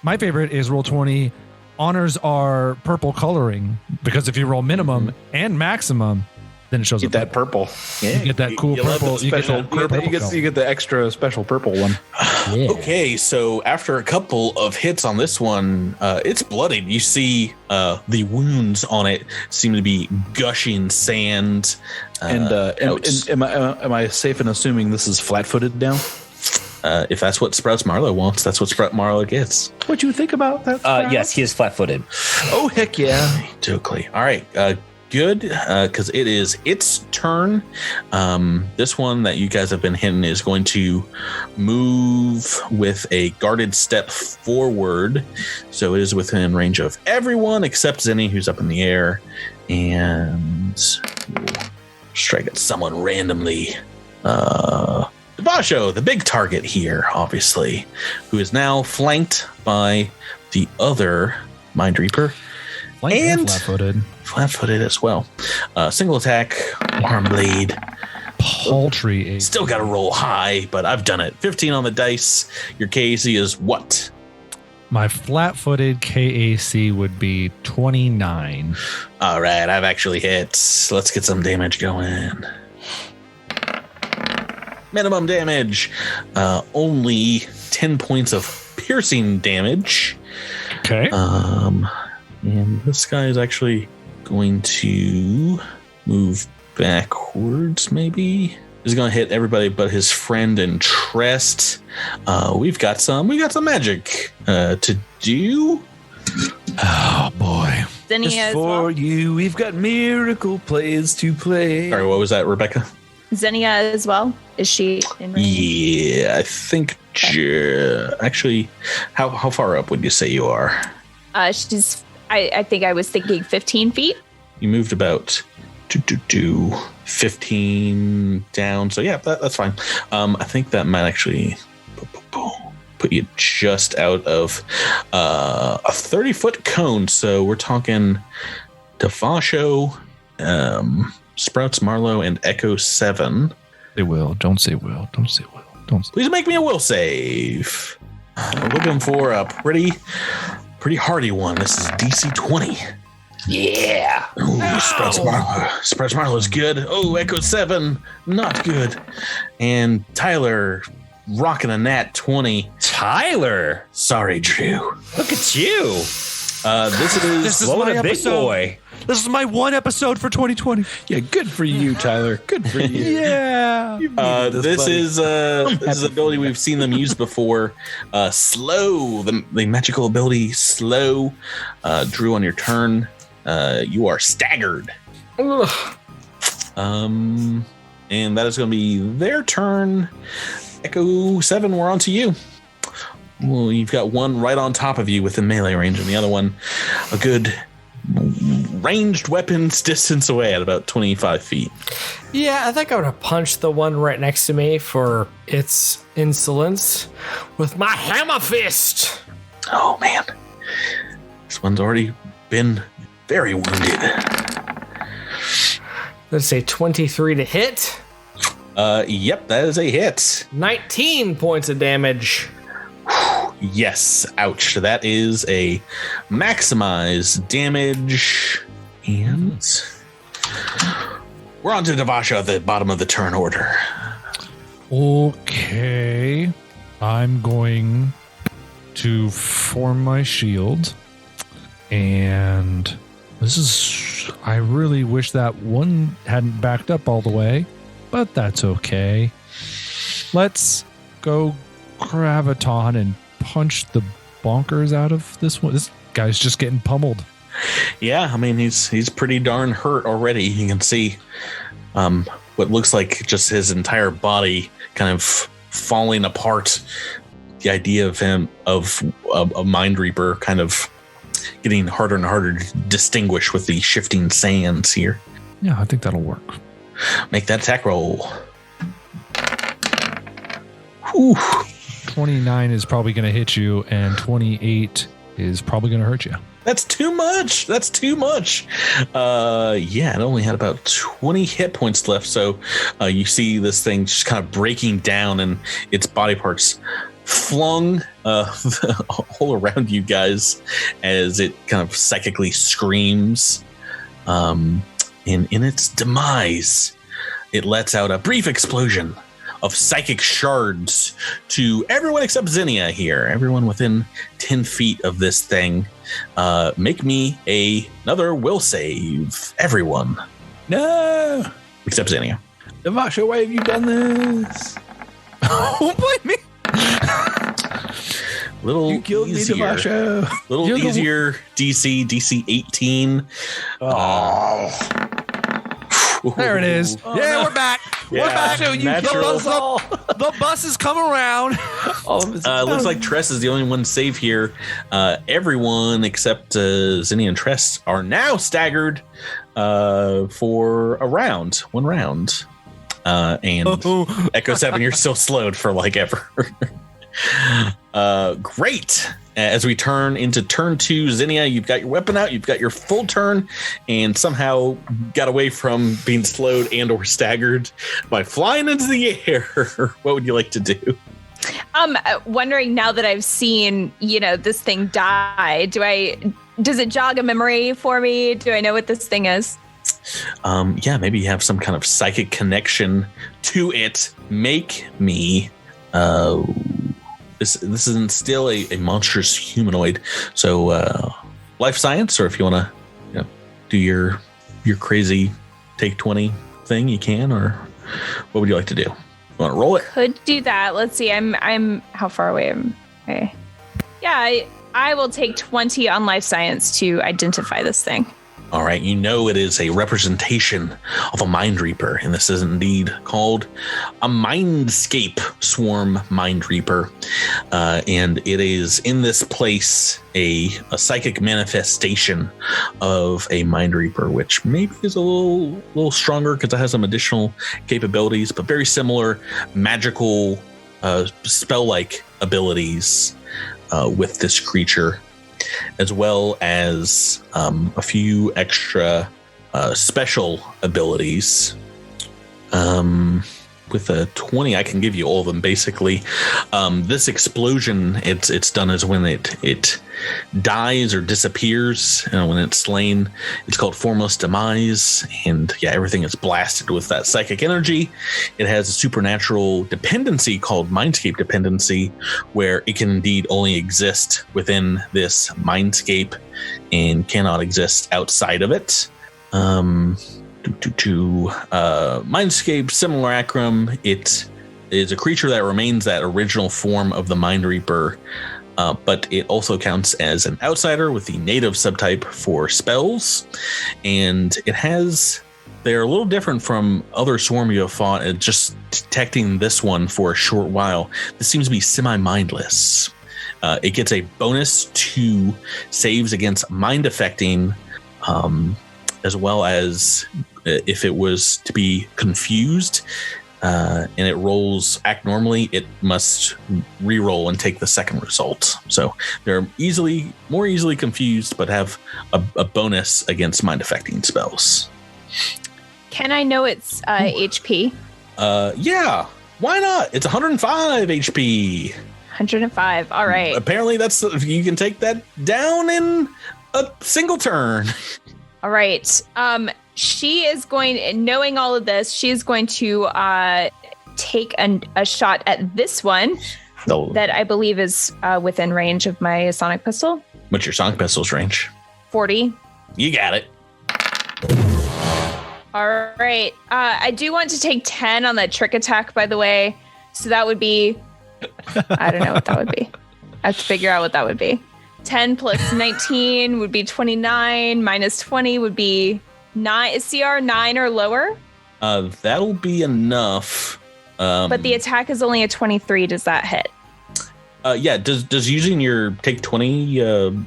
My favorite is roll 20. Honors are purple coloring, because if you roll minimum and maximum, then it shows you up get that purple. Yeah, you get that cool purple. You get the extra special purple one. Yeah. Okay, so after a couple of hits on this one, it's bloodied. You see the wounds on it seem to be gushing sand. And am I safe in assuming this is flat-footed now? If that's what Sprouts Marlowe wants, that's what Sprout Marlowe gets. What'd you think about that? Yes, he is flat-footed. Oh, heck yeah. Totally. All right. Good, because it is its turn. This one that you guys have been hitting is going to move with a guarded step forward. So it is within range of everyone except Zinni, who's up in the air. And strike at someone randomly. Devasho, the big target here, obviously, who is now flanked by the other Mind Reaper. And flat-footed. Flat-footed as well. Single attack, arm blade. Paltry. Still got to roll high, but I've done it. 15 on the dice. Your KAC is what? My flat-footed KAC would be 29. All right, I've actually hit. Let's get some damage going. Minimum damage. Only 10 points of piercing damage. Okay. And this guy is actually going to move backwards, maybe. He's going to hit everybody but his friend and Trest. We've got some magic to do. Oh boy. Zinnia Just as for well. you, we've got miracle plays to play. Sorry, what was that, Rebecca? Zinnia as well. Is she in range? Yeah, I think. Actually, how far up would you say you are? She's. I think I was thinking 15 feet. You moved about 15 down. So yeah, that's fine. I think that might actually put you just out of a 30-foot cone. So we're talking Devasho, Sprouts, Marlowe, and Echo 7. Say will. Don't say will. Don't say will. Don't say. Please make me a will save. We're looking for a pretty hardy one. This is DC 20. Yeah. Ooh, Sprouts Marlowe's good. Oh, Echo 7, not good. And Tyler rocking a nat 20. Tyler. Sorry, Drew. Look at you. This is Blowing a big boy. This is my one episode for 2020. Yeah, good for you, Tyler. Good for you. Yeah. this is an ability we've seen them use before. Slow, the magical ability slow. Drew, on your turn, you are staggered. And that is going to be their turn. Echo 7, we're on to you. Well, you've got one right on top of you within melee range, and the other one a good ranged weapons distance away at about 25 feet. Yeah, I think I would have punched the one right next to me for its insolence with my hammer fist. Oh, man. This one's already been very wounded. Let's say 23 to hit. Yep, that is a hit. 19 points of damage. Yes, ouch. That is a maximize damage. And we're on to Devasha at the bottom of the turn order. Okay. I'm going to form my shield. And this is... I really wish that one hadn't backed up all the way, but that's okay. Let's go Graviton and punch the bonkers out of this one. This guy's just getting pummeled. Yeah, I mean, he's pretty darn hurt already. You can see what looks like just his entire body kind of falling apart. The idea of him, of a Mind Reaper, kind of getting harder and harder to distinguish with the shifting sands here. Yeah, I think that'll work. Make that attack roll. Whew. 29 is probably going to hit you, and 28 is probably going to hurt you. That's too much. That's too much. Yeah, it only had about 20 hit points left. So you see this thing just kind of breaking down and its body parts flung all around you guys as it kind of psychically screams. And in its demise, it lets out a brief explosion of psychic shards to everyone except Zinnia here. Everyone within 10 feet of this thing. Make me another will save. Everyone. No. Except Zinnia. Devasha, why have you done this? Don't blame me. Little You killed easier. me, Devasha. Little You're the- easier. DC 18. There it is. Yeah, we're back. Yeah, We're back. So you natural. the bus has come around. Looks like Tress is the only one safe here. Everyone except Zinnia and Tress are now staggered for one round. And Echo 7, you're still slowed for like ever. Great. As we turn into turn 2, Zinnia, you've got your weapon out, you've got your full turn, and somehow got away from being slowed and or staggered by flying into the air. What would you like to do? Wondering now that I've seen, this thing die, does it jog a memory for me? Do I know what this thing is? Yeah, maybe you have some kind of psychic connection to it. Make me this isn't still a monstrous humanoid, so life science, or if you want to do your crazy take 20 thing, you can. Or what would you like to do? You want to roll it? Could do that. Let's see. I'm how far away am I? Yeah, I will take 20 on life science to identify this thing. All right, you know it is a representation of a Mind Reaper, and this is indeed called a Mindscape Swarm Mind Reaper. And it is in this place a psychic manifestation of a Mind Reaper, which maybe is a little stronger because it has some additional capabilities, but very similar magical spell-like abilities with this creature, as well as a few extra special abilities. With a 20, I can give you all of them. Basically, this explosion, it's done as when it dies or disappears. When it's slain, it's called Formless Demise, and yeah, everything is blasted with that psychic energy. It has a supernatural dependency called Mindscape Dependency, where it can indeed only exist within this mindscape and cannot exist outside of it. Mindscape Simulacrum. It is a creature that remains that original form of the Mind Reaper, but it also counts as an outsider with the native subtype for spells, and they're a little different from other swarm you have fought. And just detecting this one for a short while, this seems to be semi-mindless. It gets a bonus to saves against mind affecting, as well as if it was to be confused and it act normally, it must re-roll and take the second result. So they're more easily confused, but have a bonus against mind affecting spells. Can I know its HP? Yeah, why not? It's 105 HP. 105. All right. Apparently you can take that down in a single turn. All right. She is knowing all of this, she's going to take a shot at this one that I believe is within range of my sonic pistol. What's your sonic pistol's range? 40. You got it. All right. I do want to take 10 on the trick attack, by the way. So that would be, I don't know what that would be. I have to figure out what that would be. 10 plus 19 would be 29. Minus 20 would be 9. Is CR 9 or lower? That'll be enough. But the attack is only a 23. Does that hit? Yeah. Does using your take 20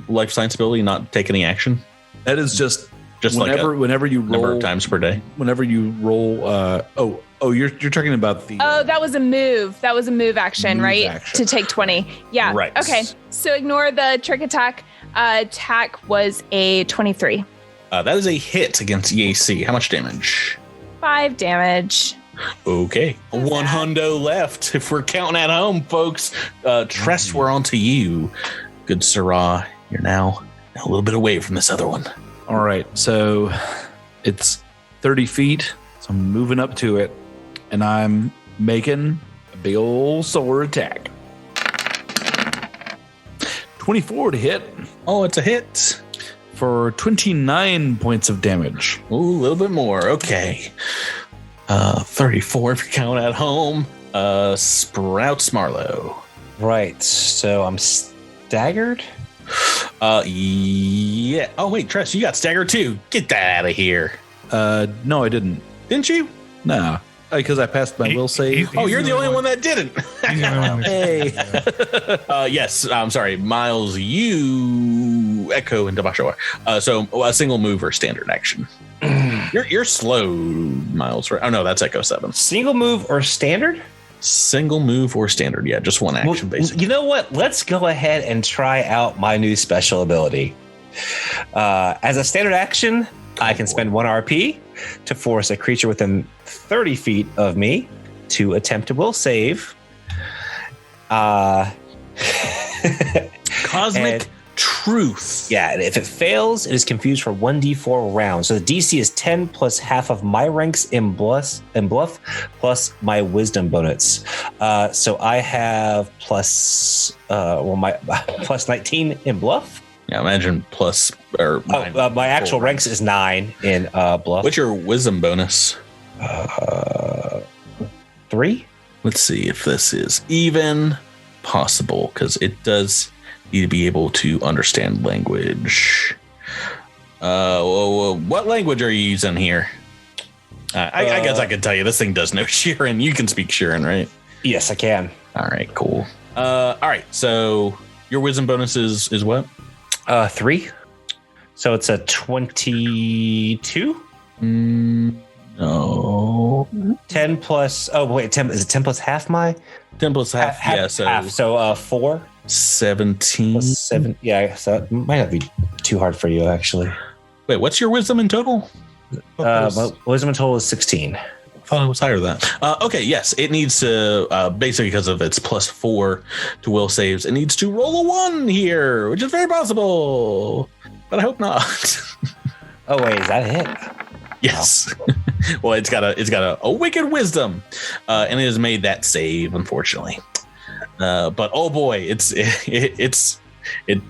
life science ability not take any action? That is just whenever you roll number of times per day. Whenever you roll. You're talking about the. That was a move. That was a move action, right? To take 20. Yeah. Right. Okay. So ignore the trick attack. Attack was a 23. That is a hit against EAC. How much damage? 5 damage. Okay. One hundo left. If we're counting at home, folks. Tress, we're on to you. Good Syrah. You're now a little bit away from this other one. All right. So it's 30 feet. So I'm moving up to it. And I'm making a big old sword attack. 24 to hit. Oh, it's a hit. For 29 points of damage. Ooh, a little bit more. Okay. 34 if you count at home. Sprouts Marlowe. Right. So I'm staggered? Yeah. Oh, wait, Tress, you got staggered too. Get that out of here. No, I didn't. Didn't you? No. Because I passed my will save. You're the only one that didn't. Hey. Yes, I'm sorry. Miles, you echo into Bashawa. So a single move or standard action. You're slow, Miles. Right? Oh, no, that's Echo 7. Single move or standard? Single move or standard. Yeah, just one action, basically. You know what? Let's go ahead and try out my new special ability. As a standard action, I can spend 1 RP to force a creature within 30 feet of me to attempt a will save. Cosmic Truth. Yeah, and if it fails, it is confused for 1d4 rounds. So the DC is 10 plus half of my ranks in bluff plus my wisdom bonus. So I have plus plus 19 in bluff. Yeah, imagine plus or my actual ranks is 9 in bluff. What's your wisdom bonus? 3. Let's see if this is even possible, because it does need to be able to understand language. What language are you using here? I guess I could tell you this thing does know Sheeran. You can speak Sheeran, right? Yes, I can. All right, cool. All right, so your wisdom bonus is what? 3. So it's a 22. No. 10 plus. Oh wait, 10 is it 10 plus half my? 10 plus half. Yeah, so half. So 4. 17. Plus 7. Yeah, so it might not be too hard for you actually. Wait, what's your wisdom in total? My wisdom in total is 16. Oh, it was higher than that. Okay, yes, it needs to basically because of its +4 to will saves. It needs to roll a 1 here, which is very possible, but I hope not. Oh wait, is that a hit? Yes. Well, it's got a wicked wisdom, and it has made that save, unfortunately. But oh boy, it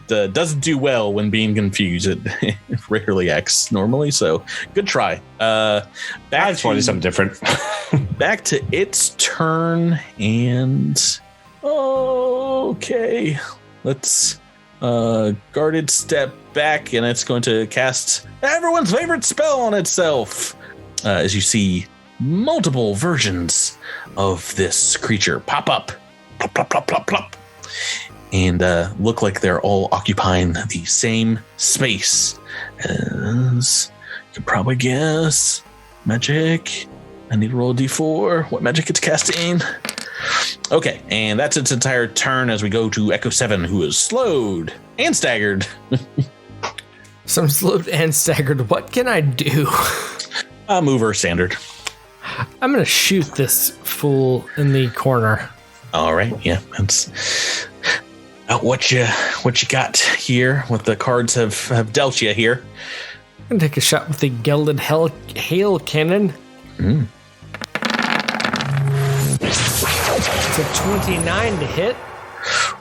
doesn't do well when being confused. It rarely acts normally, so good try. Back to something different. Back to its turn, and okay, let's guarded step back, and it's going to cast everyone's favorite spell on itself. As you see multiple versions of this creature pop up, plop, plop, plop, plop, plop, and look like they're all occupying the same space. As you can probably guess, magic. I need to roll a d4. What magic it's casting? Okay, and that's its entire turn as we go to Echo 7, who is slowed and staggered. So I'm slowed and staggered. What can I do? Mover standard. I'm going to shoot this fool in the corner. All right, yeah, that's what you got here. What the cards have dealt you here. I'm going to take a shot with the Gilded Hail Cannon. It's a 29 to hit.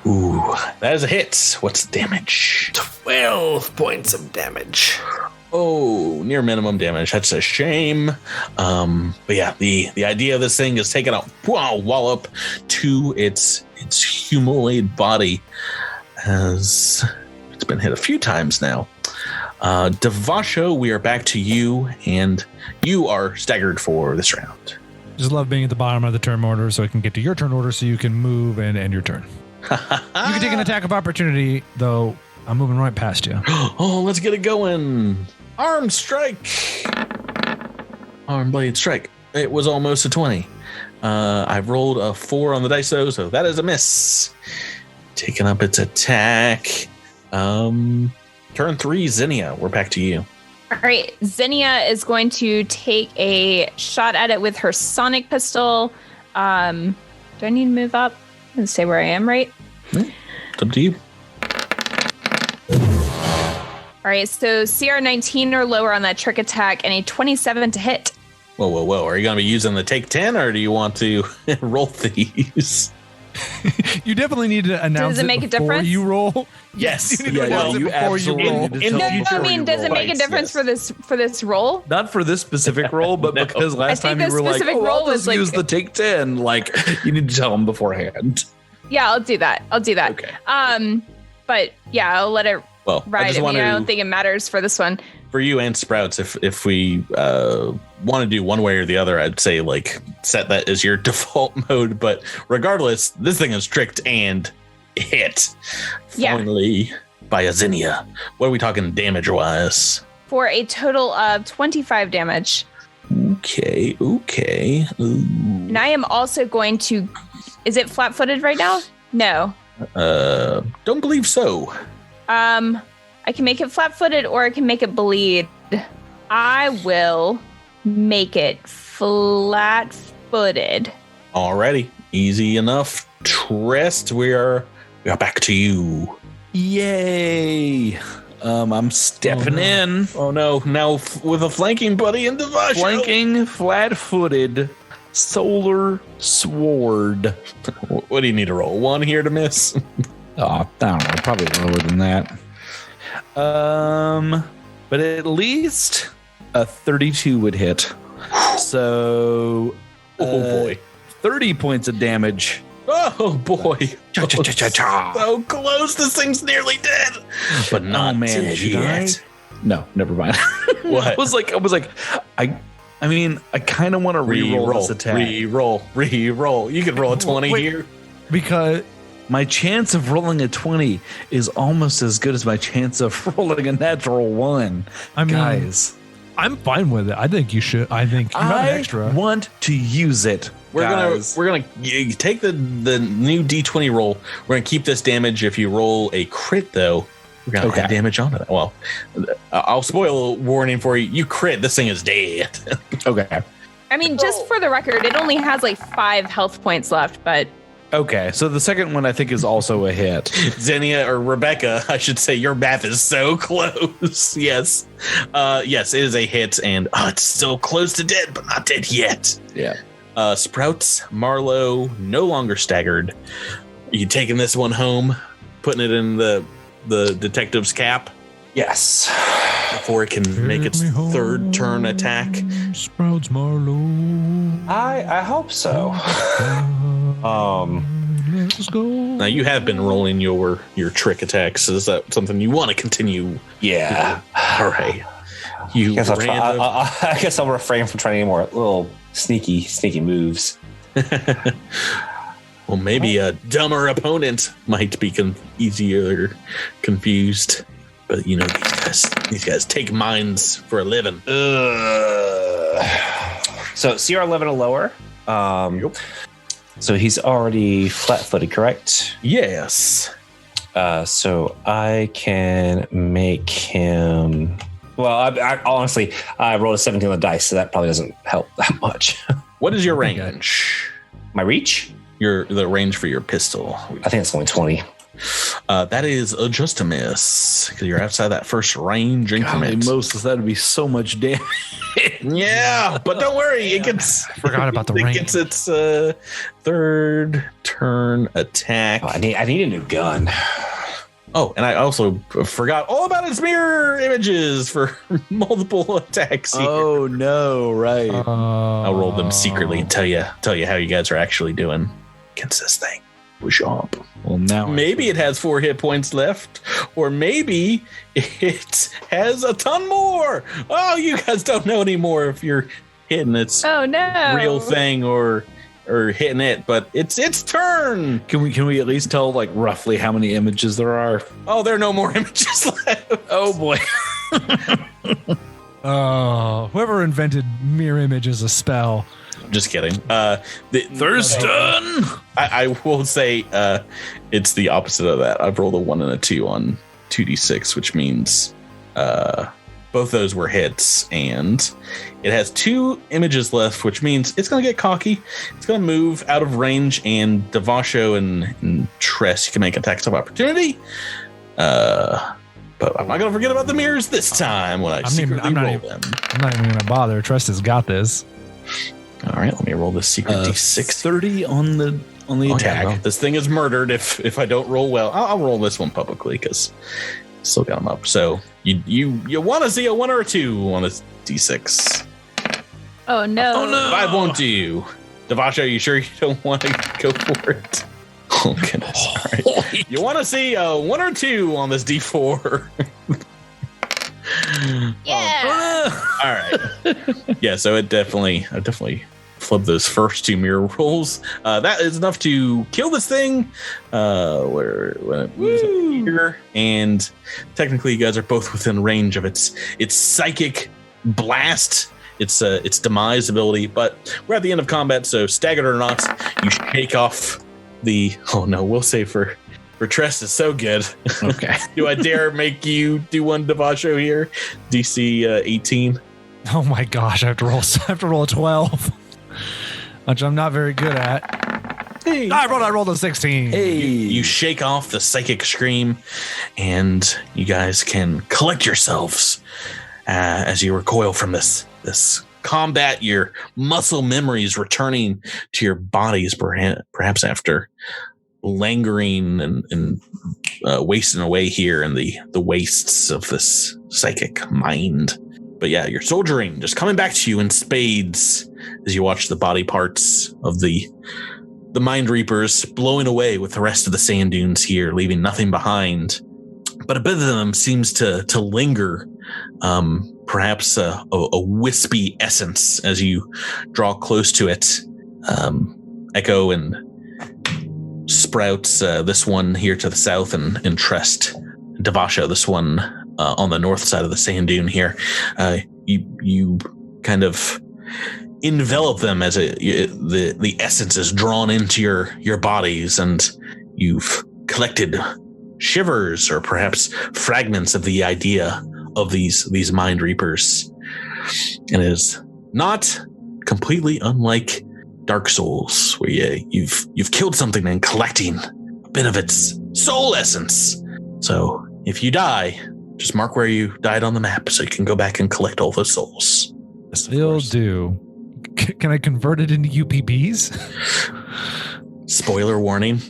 Ooh, that is a hit. What's the damage? 12 points of damage. Oh, near minimum damage. That's a shame. But yeah, the idea of this thing is taking a wallop to its humanoid body, as it's been hit a few times now. Devasho, we are back to you, and you are staggered for this round. Just love being at the bottom of the turn order so I can get to your turn order so you can move and end your turn. You can take an attack of opportunity, though I'm moving right past you. Oh, let's get it going. Arm strike. Arm blade strike. It was almost a 20. I've rolled a 4 on the dice, though, so that is a miss. Taking up its attack. Turn 3, Zinnia. We're back to you. All right, Zinnia is going to take a shot at it with her sonic pistol. Do I need to move up and stay where I am, right? It's up to you. All right, so CR 19 or lower on that trick attack and a 27 to hit. Whoa. Are you going to be using the take 10 or do you want to roll these? You definitely need to announce Does it make a before difference? you roll. Yes. You need to announce it before you roll. I mean, does it make a difference for this roll? Not for this specific roll, but because last time you were like, roll I'll just use the take 10. Like, you need to tell them beforehand. Yeah, I'll do that. Okay. But yeah, I'll let it ride. I don't think it matters for this one. For you and Sprouts, if we want to do one way or the other, I'd say like set that as your default mode. But regardless, this thing is tricked and hit. Finally, by a Zinnia. What are we talking damage wise? For a total of 25 damage. Okay. Ooh. And I am also going to. Is it flat-footed right now? No. Don't believe so. I can make it flat-footed or I can make it bleed. I will make it flat-footed. Alrighty. Easy enough. Trest, we are back to you. Yay. I'm stepping in. Oh no, now with a flanking buddy in Devasho. Flanking, flat-footed, solar sword. What do you need to roll? 1 here to miss? I don't know, probably lower than that. But at least a 32 would hit. So, oh boy, 30 points of damage Oh boy. Cha-cha-cha-cha-cha. So close. This thing's nearly dead. But not dead did I? yet. No, never mind. What? I was like, I mean, I kind of want to re-roll this attack. Re-roll. You can roll a 20 Wait. here. Because My chance of rolling a 20 is almost as good as my chance of rolling a natural 1. I mean, Guys, I'm fine with it. I think you should. I think you have an extra. want to use it. We're guys. gonna take the new D20 roll. We're gonna keep this damage. If you roll a crit, though, we're gonna add damage onto that. Well, I'll spoil a warning for you. You crit, this thing is dead. Okay. I mean, just for the record, it only has like 5 health points left, but Okay. So the second one I think is also a hit. Xenia or Rebecca, I should say, your math is so close. Yes, yes, it is a hit, and it's still close to dead, but not dead yet. Yeah. Sprouts, Marlowe, no longer staggered. You taking this one home, putting it in the detective's cap Yes. before it can make its third turn attack. Sprouts Marlowe. I hope so. Let's go. Now you have been rolling your trick attacks. Is that something you want to continue? Yeah. All right. You Guess ran I guess I'll refrain from trying any more little sneaky moves. Well, maybe a dumber opponent might be easier confused. But you know, these guys take mines for a living. So CR 11 or lower. So he's already flat-footed, correct? Yes. So I can make him. Well, I honestly, I rolled a 17 on the dice, so that probably doesn't help that much. What is your range? My reach? The range for your pistol. I think it's only 20. That is just a miss because you're outside that first range increment. Moses, that would be so much damage. Yeah, but don't worry, it gets. Forgot about the it range. gets its third turn attack. Oh, I need a new gun. Oh, and I also forgot all about its mirror images for multiple attacks here. Oh no! Right. I'll roll them secretly and tell you how you guys are actually doing against this thing. Push up. Well, now Maybe it has 4 hit points left, or maybe it has a ton more. Oh, you guys don't know anymore if you're hitting its oh no, real thing or hitting it, but it's its turn. Can we at least tell like roughly how many images there are? Oh, there are no more images left. Oh boy. Oh, whoever invented mirror image as a spell. Just kidding. Thurston. I will say it's the opposite of that. I've rolled a 1 and a 2 on 2d6, which means both those were hits, and it has 2 images left, which means it's going to get cocky. It's going to move out of range, and Devasho and Tress, you can make attacks of opportunity. But I'm not going to forget about the mirrors this time when I secretly roll them. I'm not even going to bother. Trust has got this. All right, let me roll this secret d6. 30 on the attack. Yeah, no, this thing is murdered if I don't roll well. I'll roll this one publicly because still got them up. So you want to see a 1 or a 2 on this d6? oh no, 5 won't do. Devasho, you sure you don't want to go for it? Oh goodness! All right, you want to see a 1 or 2 on this d4? yeah. All right. Yeah, so I definitely flipped those first 2 mirror rolls. That is enough to kill this thing. When it moves up here, and technically, you guys are both within range of its psychic blast, its demise ability. But we're at the end of combat, so staggered or not, you shake off the. Oh no, we'll say for Tress is so good. Okay. Do I dare make you do one Devasho here? DC 18. Oh my gosh, I have to roll a 12. Which I'm not very good at. Hey. I rolled a 16. Hey. You shake off the psychic scream, and you guys can collect yourselves as you recoil from this combat. Your muscle memories returning to your bodies, perhaps after lingering and wasting away here in the wastes of this psychic mind. But yeah, you're soldiering, just coming back to you in spades as you watch the body parts of the the Mind Reapers blowing away with the rest of the sand dunes here, leaving nothing behind. But a bit of them seems to linger, perhaps a wispy essence as you draw close to it. Echo and Sprouts, this one here to the south, and Trest, Devasho, this one on the north side of the sand dune here. You kind of envelop them as the essence is drawn into your bodies, and you've collected shivers or perhaps fragments of the idea of these Mind Reapers. And it is not completely unlike Dark Souls, where you've killed something and collecting a bit of its soul essence. So if you die, just mark where you died on the map so you can go back and collect all those souls. Will do. Can I convert it into UPBs? Spoiler warning.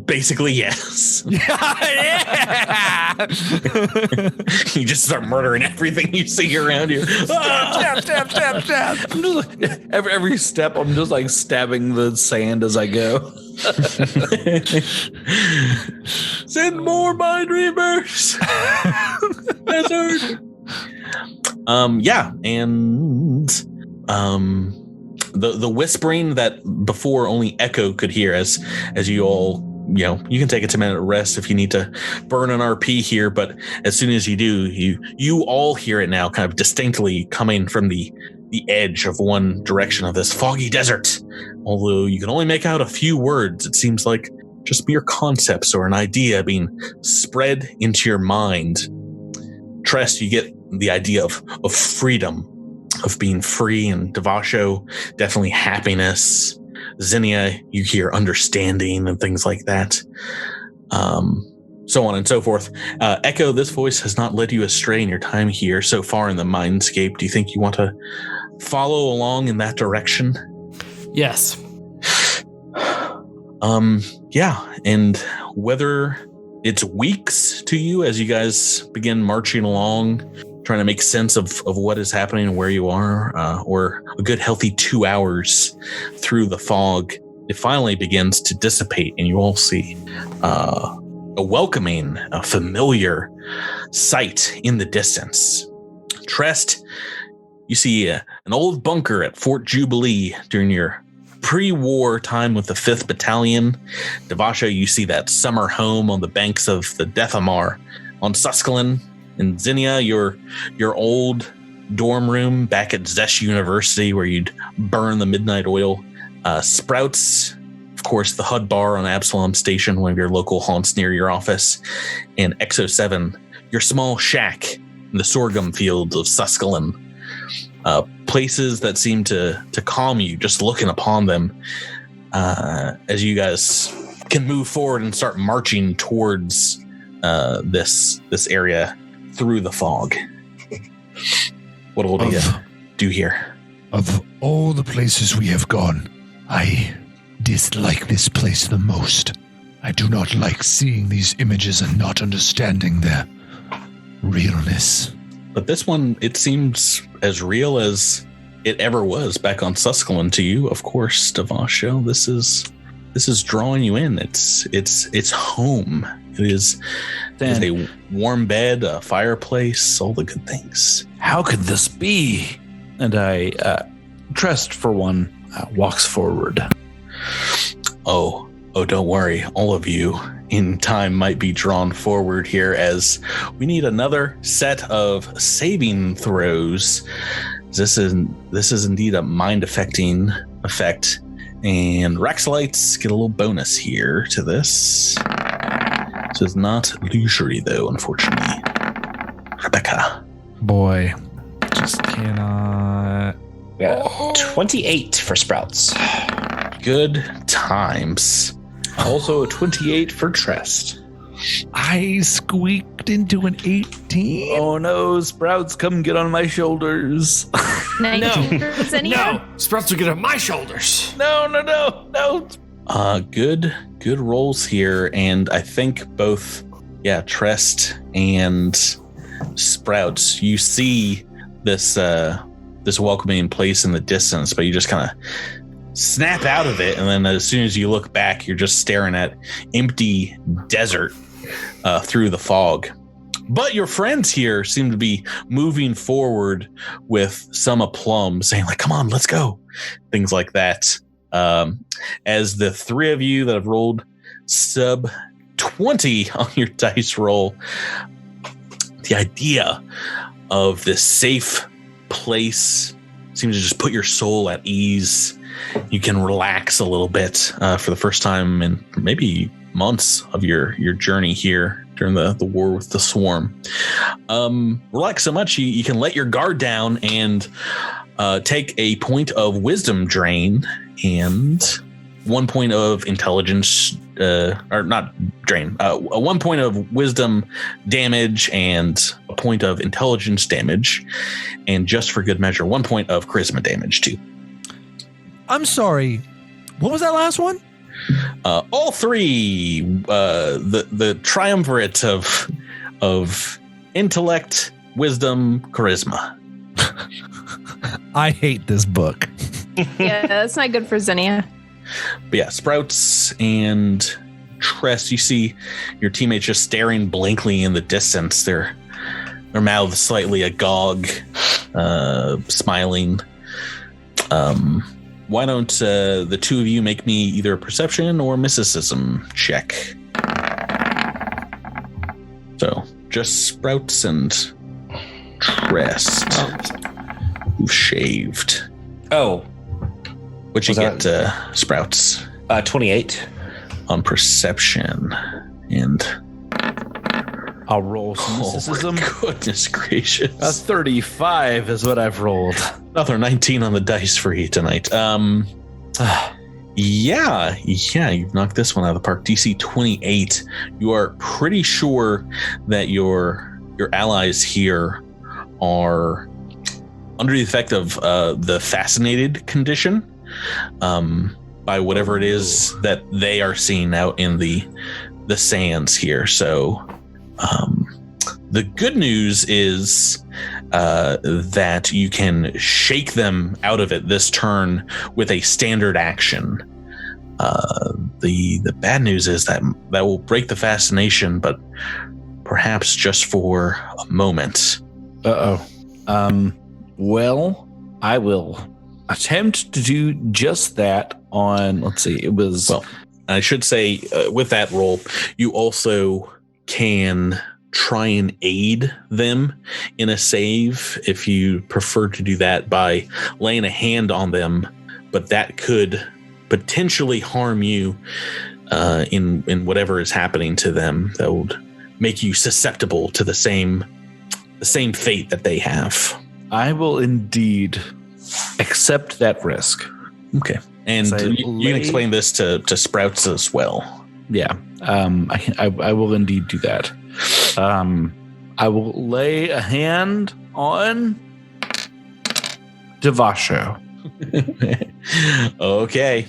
Basically, yes. Yeah. You just start murdering everything you see around you. Stab. Every step, I'm just like stabbing the sand as I go. Send more Mind Reapers. Desert. Yeah, and the whispering that before only Echo could hear as you all, you can take a 10-minute rest if you need to burn an RP here, but as soon as you do, you all hear it now kind of distinctly coming from the edge of one direction of this foggy desert. Although you can only make out a few words, it seems like just mere concepts or an idea being spread into your mind. Trest, you get the idea of freedom, of being free, and Devasho, definitely happiness. Zinnia, you hear understanding and things like that. So on and so forth. Echo, this voice has not led you astray in your time here so far in the Mindscape. Do you think you want to follow along in that direction? Yes. Yeah, and whether it's weeks to you as you guys begin marching along, trying to make sense of what is happening and where you are, or a good healthy 2 hours through the fog, it finally begins to dissipate, and you all see a welcoming, a familiar sight in the distance. Trest, you see an old bunker at Fort Jubilee during your pre-war time with the 5th Battalion. Devasho, you see that summer home on the banks of the Dethamar on Susquehanna. And Zinnia, your old dorm room back at Zesh University where you'd burn the midnight oil. Sprouts, of course, the HUD bar on Absalom Station, one of your local haunts near your office. And Exo7, your small shack in the sorghum fields of Susquehanna. Places that seem to calm you just looking upon them as you guys can move forward and start marching towards this area through the fog. What will you do here? Of all the places we have gone, I dislike this place the most. I do not like seeing these images and not understanding their realness. But this one, it seems as real as it ever was back on Susquehanna to you, of course, Devasho. This is drawing you in. It's home. It is a warm bed, a fireplace, all the good things. How could this be? And I, Trest for one, walks forward. Oh, don't worry. All of you in time might be drawn forward here as we need another set of saving throws. This is indeed a mind-affecting effect. And Raxalites get a little bonus here to this. This is not illusory, though, unfortunately. Rebecca. Boy, just cannot. Yeah, 28 for Sprouts. Good times. Also a 28 for Trest. I squeaked into an 18. Oh no, Sprouts, come get on my shoulders. 19 for Zinnia? No, Sprouts will get on my shoulders. No. Good rolls here, and I think both, Trest and Sprouts, you see this welcoming place in the distance, but you just kind of snap out of it, and then as soon as you look back, you're just staring at empty desert through the fog. But your friends here seem to be moving forward with some aplomb, saying like, come on, let's go. Things like that. As the three of you that have rolled sub 20 on your dice roll, the idea of this safe place seems to just put your soul at ease. You can relax a little bit for the first time in maybe months of your journey here during the war with the swarm. Relax so much you can let your guard down and take a point of wisdom drain and 1 point of intelligence, or not drain, 1 point of wisdom damage and a point of intelligence damage, and just for good measure, 1 point of charisma damage too. I'm sorry. What was that last one? All three, the triumvirate of intellect, wisdom, charisma. I hate this book. Yeah, that's not good for Zinnia. But yeah, Sprouts and Tress, you see your teammates just staring blankly in the distance. Their mouths slightly agog, smiling. Why don't the two of you make me either a perception or mysticism check? So just Sprouts and Tress, who've shaved. Oh. What'd you get, Sprouts? 28. On perception. And I'll roll some mysticism. Goodness gracious. A 35 is what I've rolled. Another 19 on the dice for you tonight. Yeah, you've knocked this one out of the park. DC 28. You are pretty sure that your allies here are under the effect of the fascinated condition, by whatever it is that they are seeing out in the sands here. So the good news is that you can shake them out of it this turn with a standard action. The bad news is that will break the fascination, but perhaps just for a moment. Well, I will attempt to do just that on, let's see, it was... Well, I should say with that roll, you also can try and aid them in a save if you prefer to do that by laying a hand on them, but that could potentially harm you in whatever is happening to them. That would make you susceptible to the same fate that they have. I will indeed accept that risk. Okay. And you can explain this to Sprouts as well. Yeah. I will indeed do that. I will lay a hand on Devasho. Okay.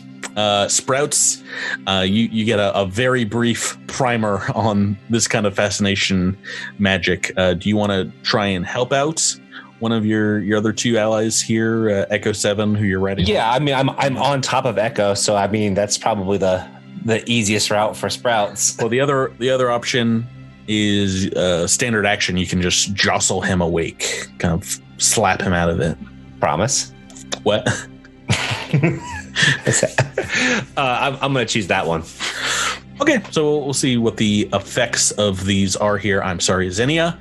Sprouts, you get a very brief primer on this kind of fascination magic. Do you want to try and help out one of your other two allies here, Echo 7, who you're riding? Yeah, I mean, I'm on top of Echo, so I mean that's probably the easiest route for Sprouts. Well, the other option is standard action. You can just jostle him awake, kind of slap him out of it. Promise. What? I'm going to choose that one. Okay, so we'll see what the effects of these are here. I'm sorry, Zinnia.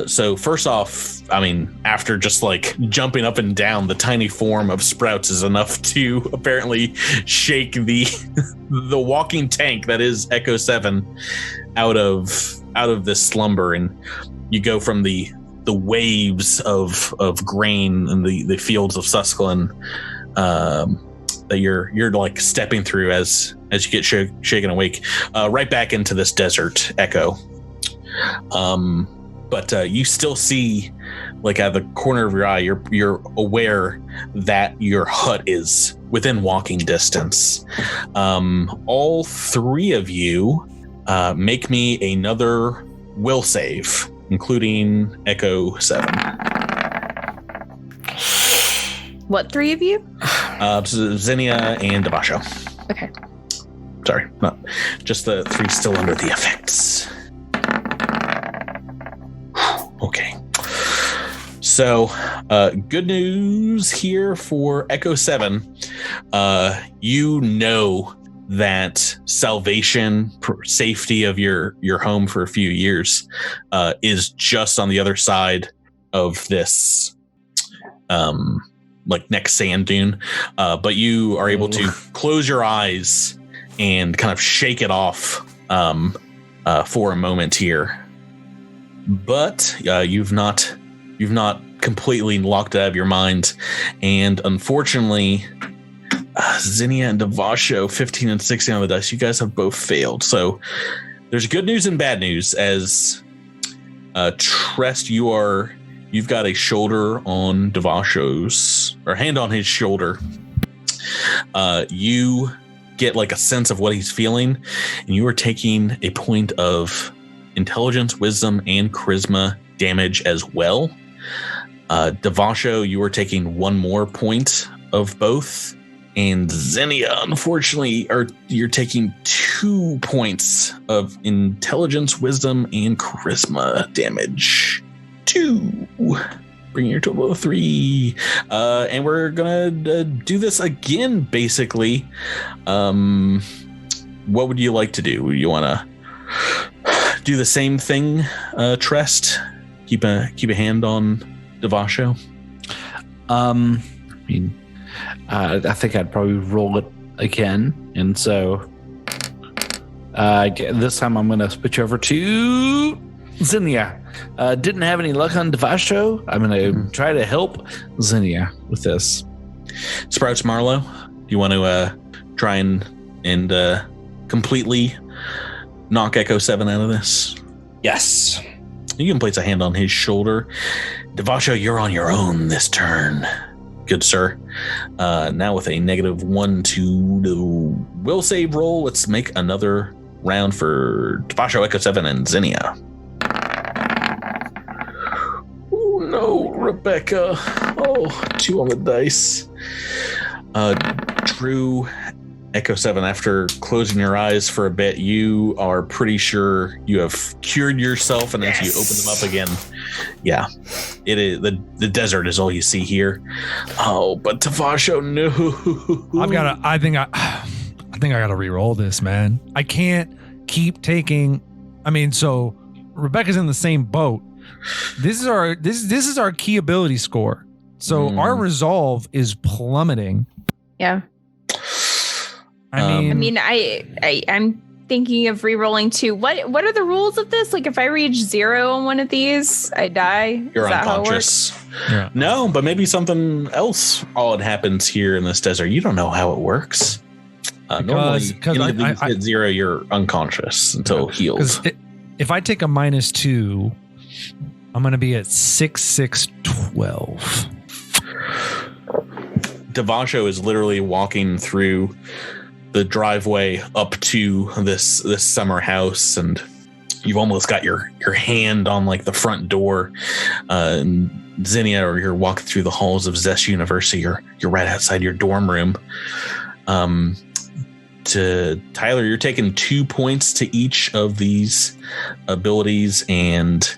So first off, I mean, after just like jumping up and down, the tiny form of Sprouts is enough to apparently shake the walking tank that is Echo 7 out of this slumber, and you go from the waves of grain in the fields of Susquehanna that you're like stepping through as you get shaken awake, right back into this desert, Echo. But you still see, like at the corner of your eye, you're aware that your hut is within walking distance. All three of you make me another will save, including Echo 7. What, 3 of you? Zinnia and Devasho. Okay. Sorry, not just the 3 still under the effects. Okay. So, good news here for Echo 7. You know that salvation, safety of your home for a few years is just on the other side of this like next sand dune. But you are able to close your eyes and kind of shake it off for a moment here. But you've not completely locked it out of your mind. And unfortunately, Zinnia and Devasho, 15 and 16 on the dice, you guys have both failed. So there's good news and bad news. As Trest, you've got a shoulder on Devasho's, or hand on his shoulder. You get like a sense of what he's feeling, and you are taking a point of intelligence, wisdom, and charisma damage as well. Devasho, you are taking 1 more point of both. And Zinnia, unfortunately, you're taking 2 points of intelligence, wisdom, and charisma damage. 2. Bringing your total of 3. And we're going to do this again, basically. What would you like to do? You want to do the same thing, Trest? Keep a hand on Devasho? I think I'd probably roll it again. And so this time I'm going to switch over to Zinnia. Didn't have any luck on Devasho. I'm going to try to help Zinnia with this. Sprouts Marlowe, you want to try and completely knock Echo 7 out of this? Yes. You can place a hand on his shoulder. Devasho, you're on your own this turn. Good, sir. Now with a -1 to the will save roll, let's make another round for Devasho, Echo 7, and Zinnia. Oh, no, Rebecca. Oh, 2 on the dice. Drew, Echo 7, after closing your eyes for a bit, you are pretty sure you have cured yourself, and as you open them up again, yeah, it is the desert is all you see here. Oh, but Devasho, no. I think I gotta re-roll this, man. I can't keep taking. I mean, so Rebecca's in the same boat. This is our key ability score. So our resolve is plummeting. Yeah. I'm thinking of re-rolling too. What are the rules of this? Like, if I reach 0 on one of these, I die. You're is that unconscious. How it works? Yeah. No, but maybe something else odd happens here in this desert. You don't know how it works. Normally, any of these hit 0, you're unconscious until healed. If I take a -2, I'm going to be at 6, 6, 12. Devasho is literally walking through the driveway up to this summer house, and you've almost got your hand on like the front door. And Zinnia, or you're walking through the halls of Zesh University, you're right outside your dorm room. To Tyler, you're taking 2 points to each of these abilities, and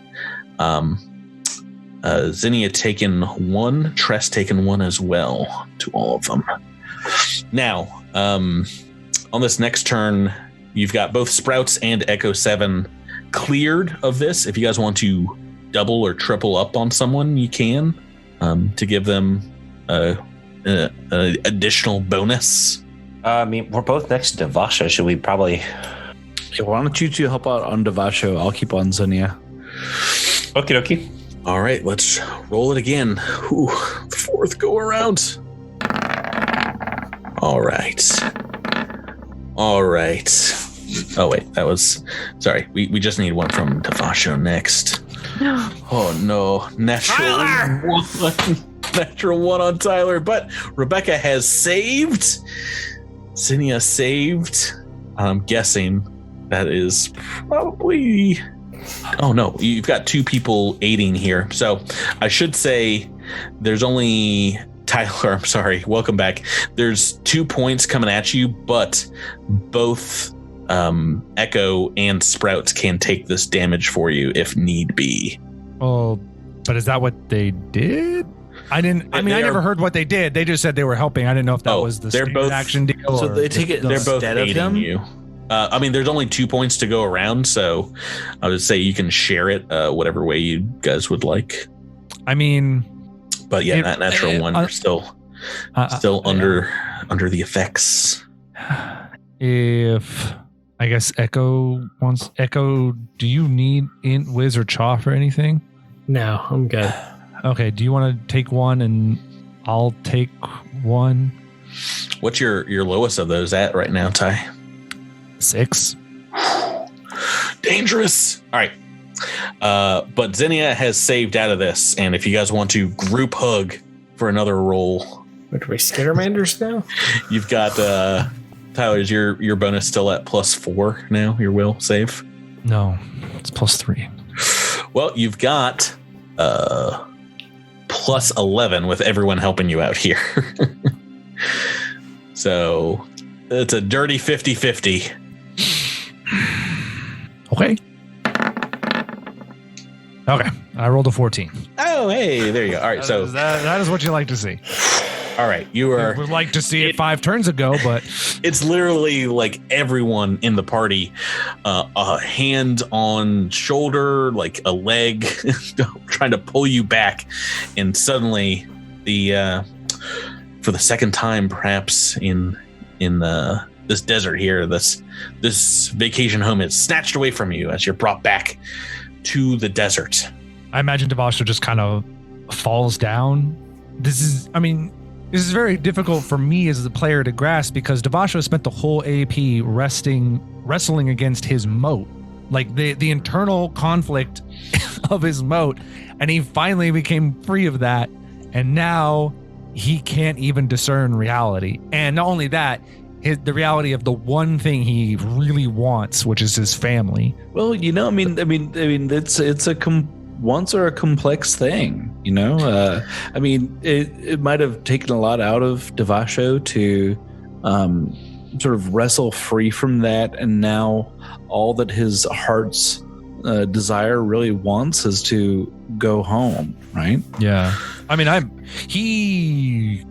Zinnia taken 1, Tress taken 1 as well to all of them. Now, on this next turn, you've got both Sprouts and Echo 7 cleared of this. If you guys want to double or triple up on someone, you can, to give them an additional bonus. I mean, we're both next to Devasho. Should we probably... Yeah, why don't you two help out on Devasho? I'll keep on Zinnia. Okie dokie. All right, let's roll it again. Ooh, 4th go around. All right. Oh, wait, that was... Sorry, we just need 1 from Devasho next. Oh, no. Natural 1 on Tyler, but Rebecca has saved. Zinnia saved. I'm guessing that is probably... Oh, no, you've got 2 people aiding here. So I should say there's only Tyler, I'm sorry. Welcome back. There's 2 points coming at you, but both Echo and Sprouts can take this damage for you if need be. Oh, but is that what they did? I never heard what they did. They just said they were helping. I didn't know if that was the standard action deal. So they take it. They're both instead of aiding him? you. There's only 2 points to go around, so I would say you can share it whatever way you guys would like. But yeah, that natural one, you're still under the effects. If I guess Echo, do you need Int, Wiz, or Chaw for anything? No, I'm good. Okay, do you want to take one and I'll take one? What's your lowest of those at right now, Ty? 6. Dangerous. All right. But Xenia has saved out of this, and if you guys want to group hug for another roll. What, are we Skittermanders now? You've got Tyler's your bonus still at +4 now, your will save? No, it's +3. Well, you've got +11 with everyone helping you out here. So it's a dirty 50-50. Okay. I rolled a 14. Oh, hey, there you go. All right, so that is what you like to see. All right, you are. I would like to see it 5 turns ago, but it's literally like everyone in the party, a hand on shoulder, like a leg, trying to pull you back, and suddenly for the second time, perhaps in this desert here, this vacation home is snatched away from you as you're brought back to the desert. I imagine Devasho just kind of falls down. This is very difficult for me as the player to grasp because Devasho spent the whole AP wrestling against his moat, like the internal conflict of his moat, and he finally became free of that, and now he can't even discern reality. And not only that, the reality of the one thing he really wants, which is his family. Well, it's a wants are a complex thing, it might have taken a lot out of Devasho to sort of wrestle free from that, and now all that his heart's desire really wants is to go home, right? Yeah. He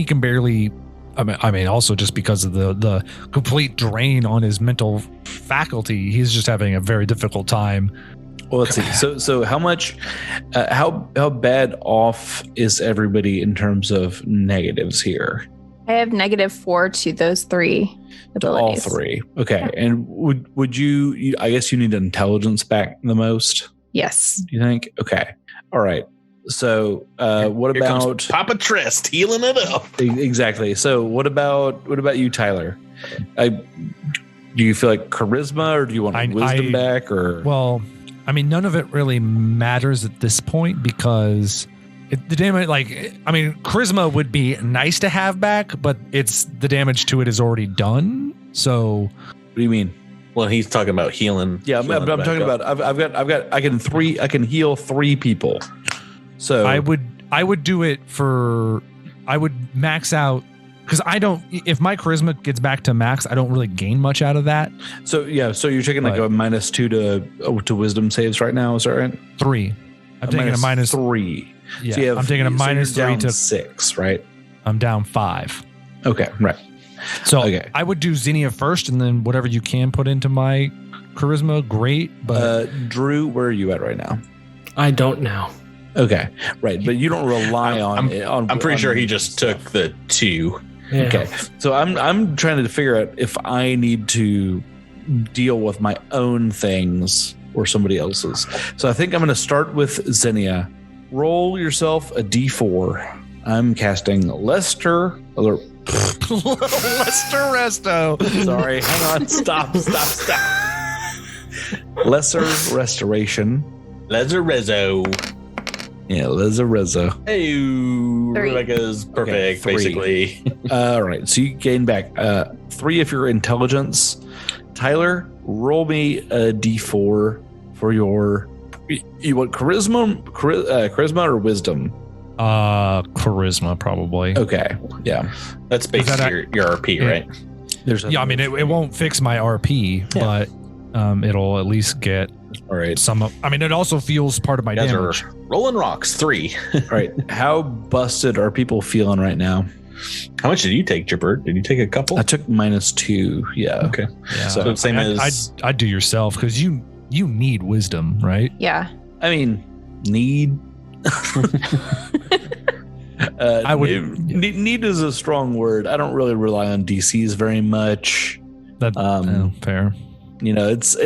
can barely. Also just because of the complete drain on his mental faculty, he's just having a very difficult time. Well, let's see. So how much, how bad off is everybody in terms of negatives here? I have -4 to those 3 abilities. All 3. Okay. Yeah. And would you, I guess you need intelligence back the most? Yes. You think? Okay. All right. So what Here about comes Papa Trist healing it up? Exactly. So what about you, Tyler? Do you feel like charisma, or do you want wisdom back? Or none of it really matters at this point because the damage. Charisma would be nice to have back, but the damage to it is already done. So what do you mean? Well, he's talking about healing. Yeah, I'm talking about. I can heal 3 people. So I would do it I would max out because if my charisma gets back to max, I don't really gain much out of that. So yeah, so you're taking like a -2 to wisdom saves right now, is that right? 3. I'm taking a -3. Yeah, so I'm taking a -3 to 6, right? I'm down 5. Okay, right. So I would do Xenia first, and then whatever you can put into my charisma, great. But Drew, where are you at right now? I don't know. Okay, right, but you don't rely on. I'm pretty sure he just took the 2. Yeah. Okay, so I'm trying to figure out if I need to deal with my own things or somebody else's. So I think I'm going to start with Xenia. Roll yourself a D4. I'm casting Lester. Lester Resto. Sorry, hang on. Stop. Lesser Restoration. Lazarezo. Yeah, Lazarezo. Hey, 3. Rebecca's perfect, 3. basically. All right, so you gain back 3 of your intelligence. Tyler, roll me a D4 for your. You want charisma or wisdom? Charisma probably. Okay. Yeah. That's based your RP, right? I mean, it won't fix my RP, but it'll at least get all right. It also feels part of my You guys damage. are rolling rocks 3. All right. How busted are people feeling right now? How much did you take, Jibber? Did you take a couple? I took -2. Yeah. Okay. Yeah. So same as I'd do yourself because you need wisdom, right? Yeah. I mean, need. I would. Need is a strong word. I don't really rely on DCs very much. That fair. You know, it's.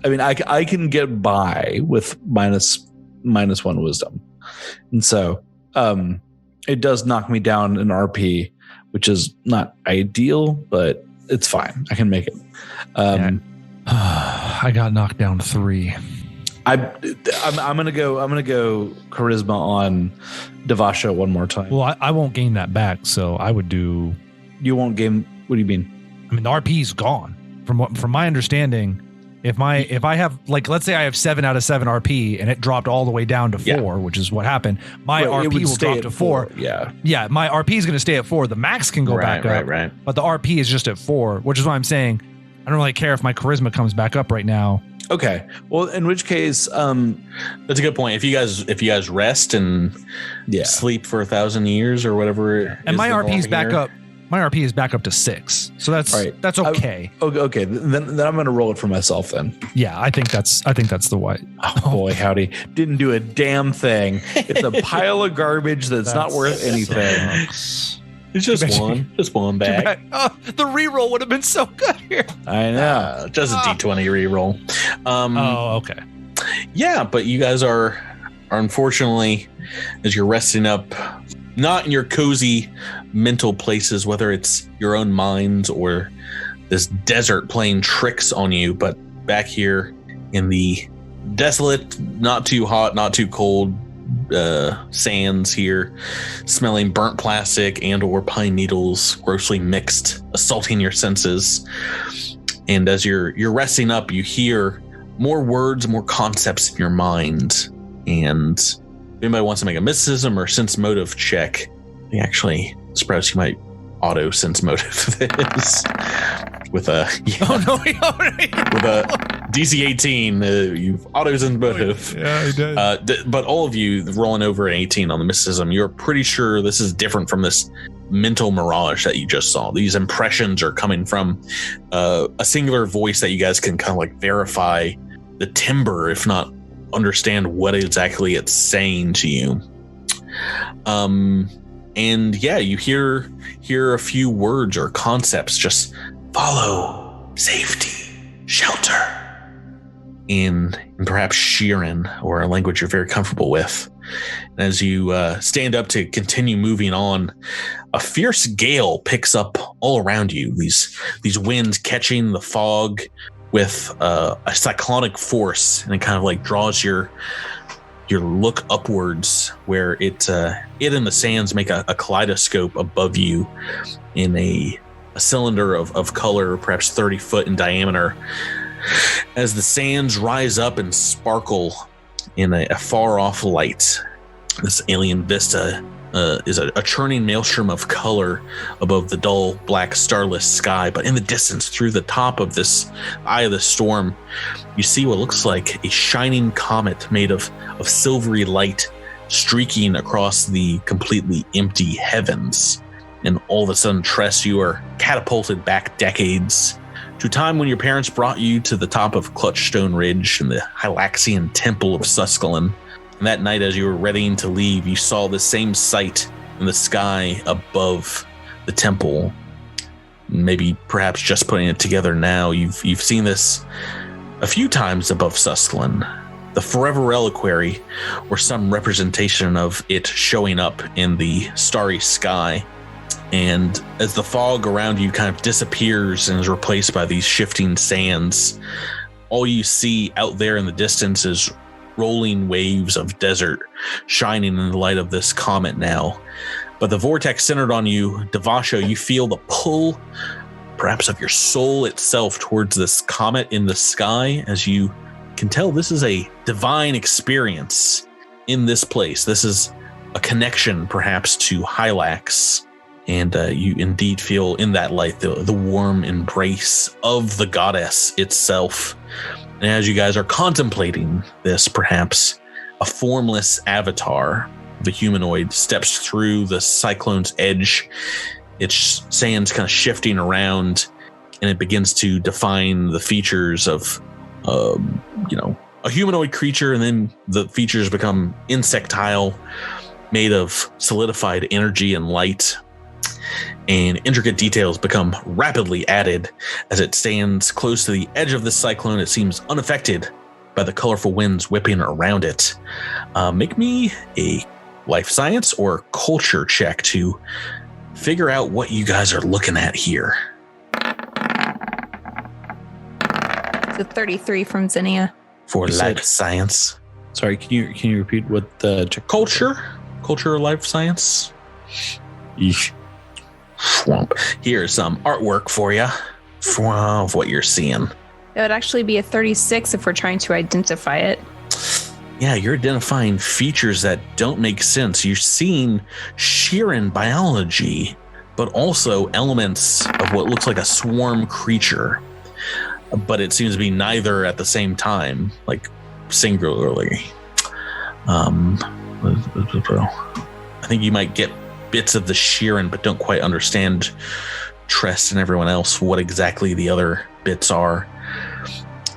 I mean, I can get by with -1 wisdom, and so it does knock me down in RP, which is not ideal, but it's fine. I can make it. I got knocked down 3. I'm gonna go charisma on Devasha one more time. Well, I won't gain that back, so I would do. You won't gain. What do you mean? I mean, the RP's gone. From my understanding, if I have, like, let's say I have 7 out of 7 RP and it dropped all the way down to 4, which is what happened. My RP will drop to 4. Yeah. My RP is going to stay at 4. The max can go back up, right. But the RP is just at 4, which is why I'm saying I don't really care if my charisma comes back up right now. Okay. Well, in which case, that's a good point. If you guys rest and sleep for 1,000 years or whatever, and my RP is back up. My RP is back up to 6, so that's right. That's okay. Okay, then I'm going to roll it for myself then. Yeah, I think that's the way. Oh boy, howdy! Didn't do a damn thing. It's a pile of garbage that's not worth anything. It's just one bag. The reroll would have been so good here. I know. Just a D20 reroll. Okay. Yeah, but you guys are unfortunately, as you're resting up, not in your cozy mental places, whether it's your own minds or this desert playing tricks on you, but back here in the desolate, not too hot, not too cold sands here, smelling burnt plastic and or pine needles grossly mixed, assaulting your senses. And as you're resting up, you hear more words, more concepts in your mind. And if anybody wants to make a mysticism or sense motive check, actually, Sprouts, you might auto sense motive this with a with a DC 18. You've auto sense motive. Yeah, he did. But all of you rolling over an 18 on the mysticism, you're pretty sure this is different from this mental mirage that you just saw. These impressions are coming from a singular voice that you guys can kind of like verify the timbre, if not understand what exactly it's saying to you. And yeah, you hear a few words or concepts, just follow, safety, shelter, in perhaps Sheeran, or a language you're very comfortable with. And as you stand up to continue moving on, a fierce gale picks up all around you. These winds catching the fog with a cyclonic force, and it kind of like draws your look upwards, where it and the sands make a kaleidoscope above you in a cylinder of color, perhaps 30 foot in diameter. As the sands rise up and sparkle in a far-off light, this alien vista is a churning maelstrom of color above the dull, black, starless sky. But in the distance, through the top of this eye of the storm, you see what looks like a shining comet made of silvery light streaking across the completely empty heavens. And all of a sudden, Tress, you are catapulted back decades to a time when your parents brought you to the top of Clutchstone Ridge and the Hylaxian Temple of Suskelin. And that night, as you were readying to leave, you saw the same sight in the sky above the temple. Maybe perhaps just putting it together now, you've seen this a few times above Suskelin. The Forever Reliquary, or some representation of it showing up in the starry sky. And as the fog around you kind of disappears and is replaced by these shifting sands, all you see out there in the distance is rolling waves of desert shining in the light of this comet now. But the vortex centered on you, Devasha, you feel the pull, perhaps of your soul itself, towards this comet in the sky. As you can tell, this is a divine experience in this place. This is a connection perhaps to Hylax. And you indeed feel in that light the warm embrace of the goddess itself. And as you guys are contemplating this, perhaps a formless avatar of a humanoid steps through the cyclone's edge. Its sands kind of shifting around, and it begins to define the features of, a humanoid creature. And then the features become insectile, made of solidified energy and light. And intricate details become rapidly added as it stands close to the edge of the cyclone. It seems unaffected by the colorful winds whipping around it. Make me a life science or culture check to figure out what you guys are looking at here. It's a 33 from Zinnia. For life science. Sorry, can you repeat what the check? Culture or life science? Eesh. Swamp. Here's some artwork for you of what you're seeing. That would actually be a 36 if we're trying to identify it. Yeah, you're identifying features that don't make sense. You're seeing Sheeran biology, but also elements of what looks like a swarm creature. But it seems to be neither at the same time, like singularly. I think you might get bits of the Sheeran, but don't quite understand Tress and everyone else what exactly the other bits are,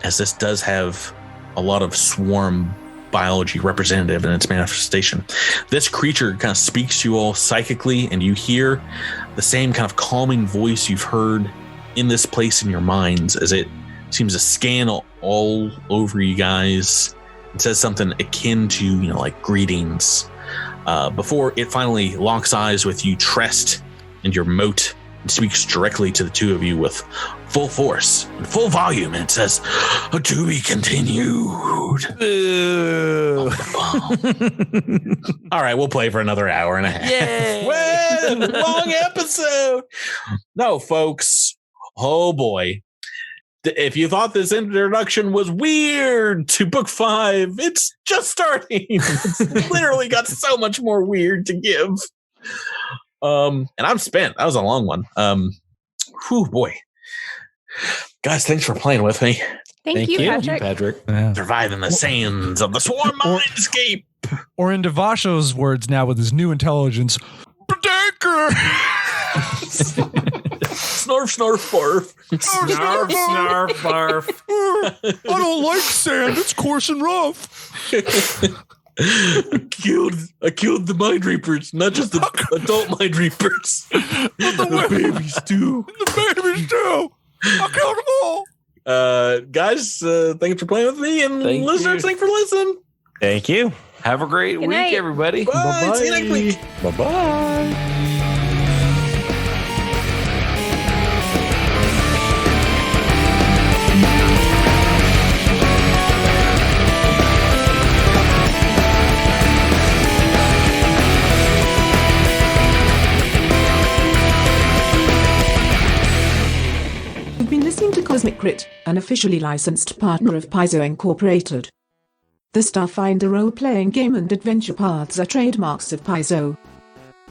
as this does have a lot of swarm biology representative in its manifestation. This creature kind of speaks to you all psychically, and you hear the same kind of calming voice you've heard in this place in your minds, as it seems to scan all over you guys. It says something akin to, like greetings. Before it finally locks eyes with you, Trest, and your moat, and speaks directly to the two of you with full force and full volume, and it says, "To be continued." All right, we'll play for another hour and a half. Yay! Well, long episode. No, folks. Oh boy. If you thought this introduction was weird to book 5, it's just starting. It's literally got so much more weird to give. And I'm spent. That was a long one. Whew, boy. Guys, thanks for playing with me. Thank you, Patrick. Yeah. Surviving the sands of the swarm mindscape. Or in Devasho's words now with his new intelligence, Bedanker! Snarf, snarf, barf. Snarf, snarf, barf. I don't like sand. It's coarse and rough. I killed the Mind Reapers, not just the adult Mind Reapers. The babies too. The babies too. I killed them all. Guys, thanks for playing with me, and Thank listeners, you. thanks for listening. Thank you. Have a great week, night. everybody. Bye. See you next week. Bye-bye. You've been listening to Cosmic Crit, an officially licensed partner of Paizo Incorporated. The Starfinder role-playing game and adventure paths are trademarks of Paizo.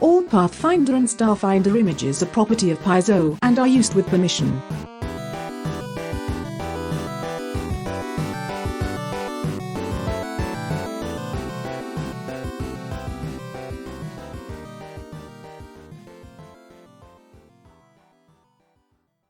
All Pathfinder and Starfinder images are property of Paizo and are used with permission.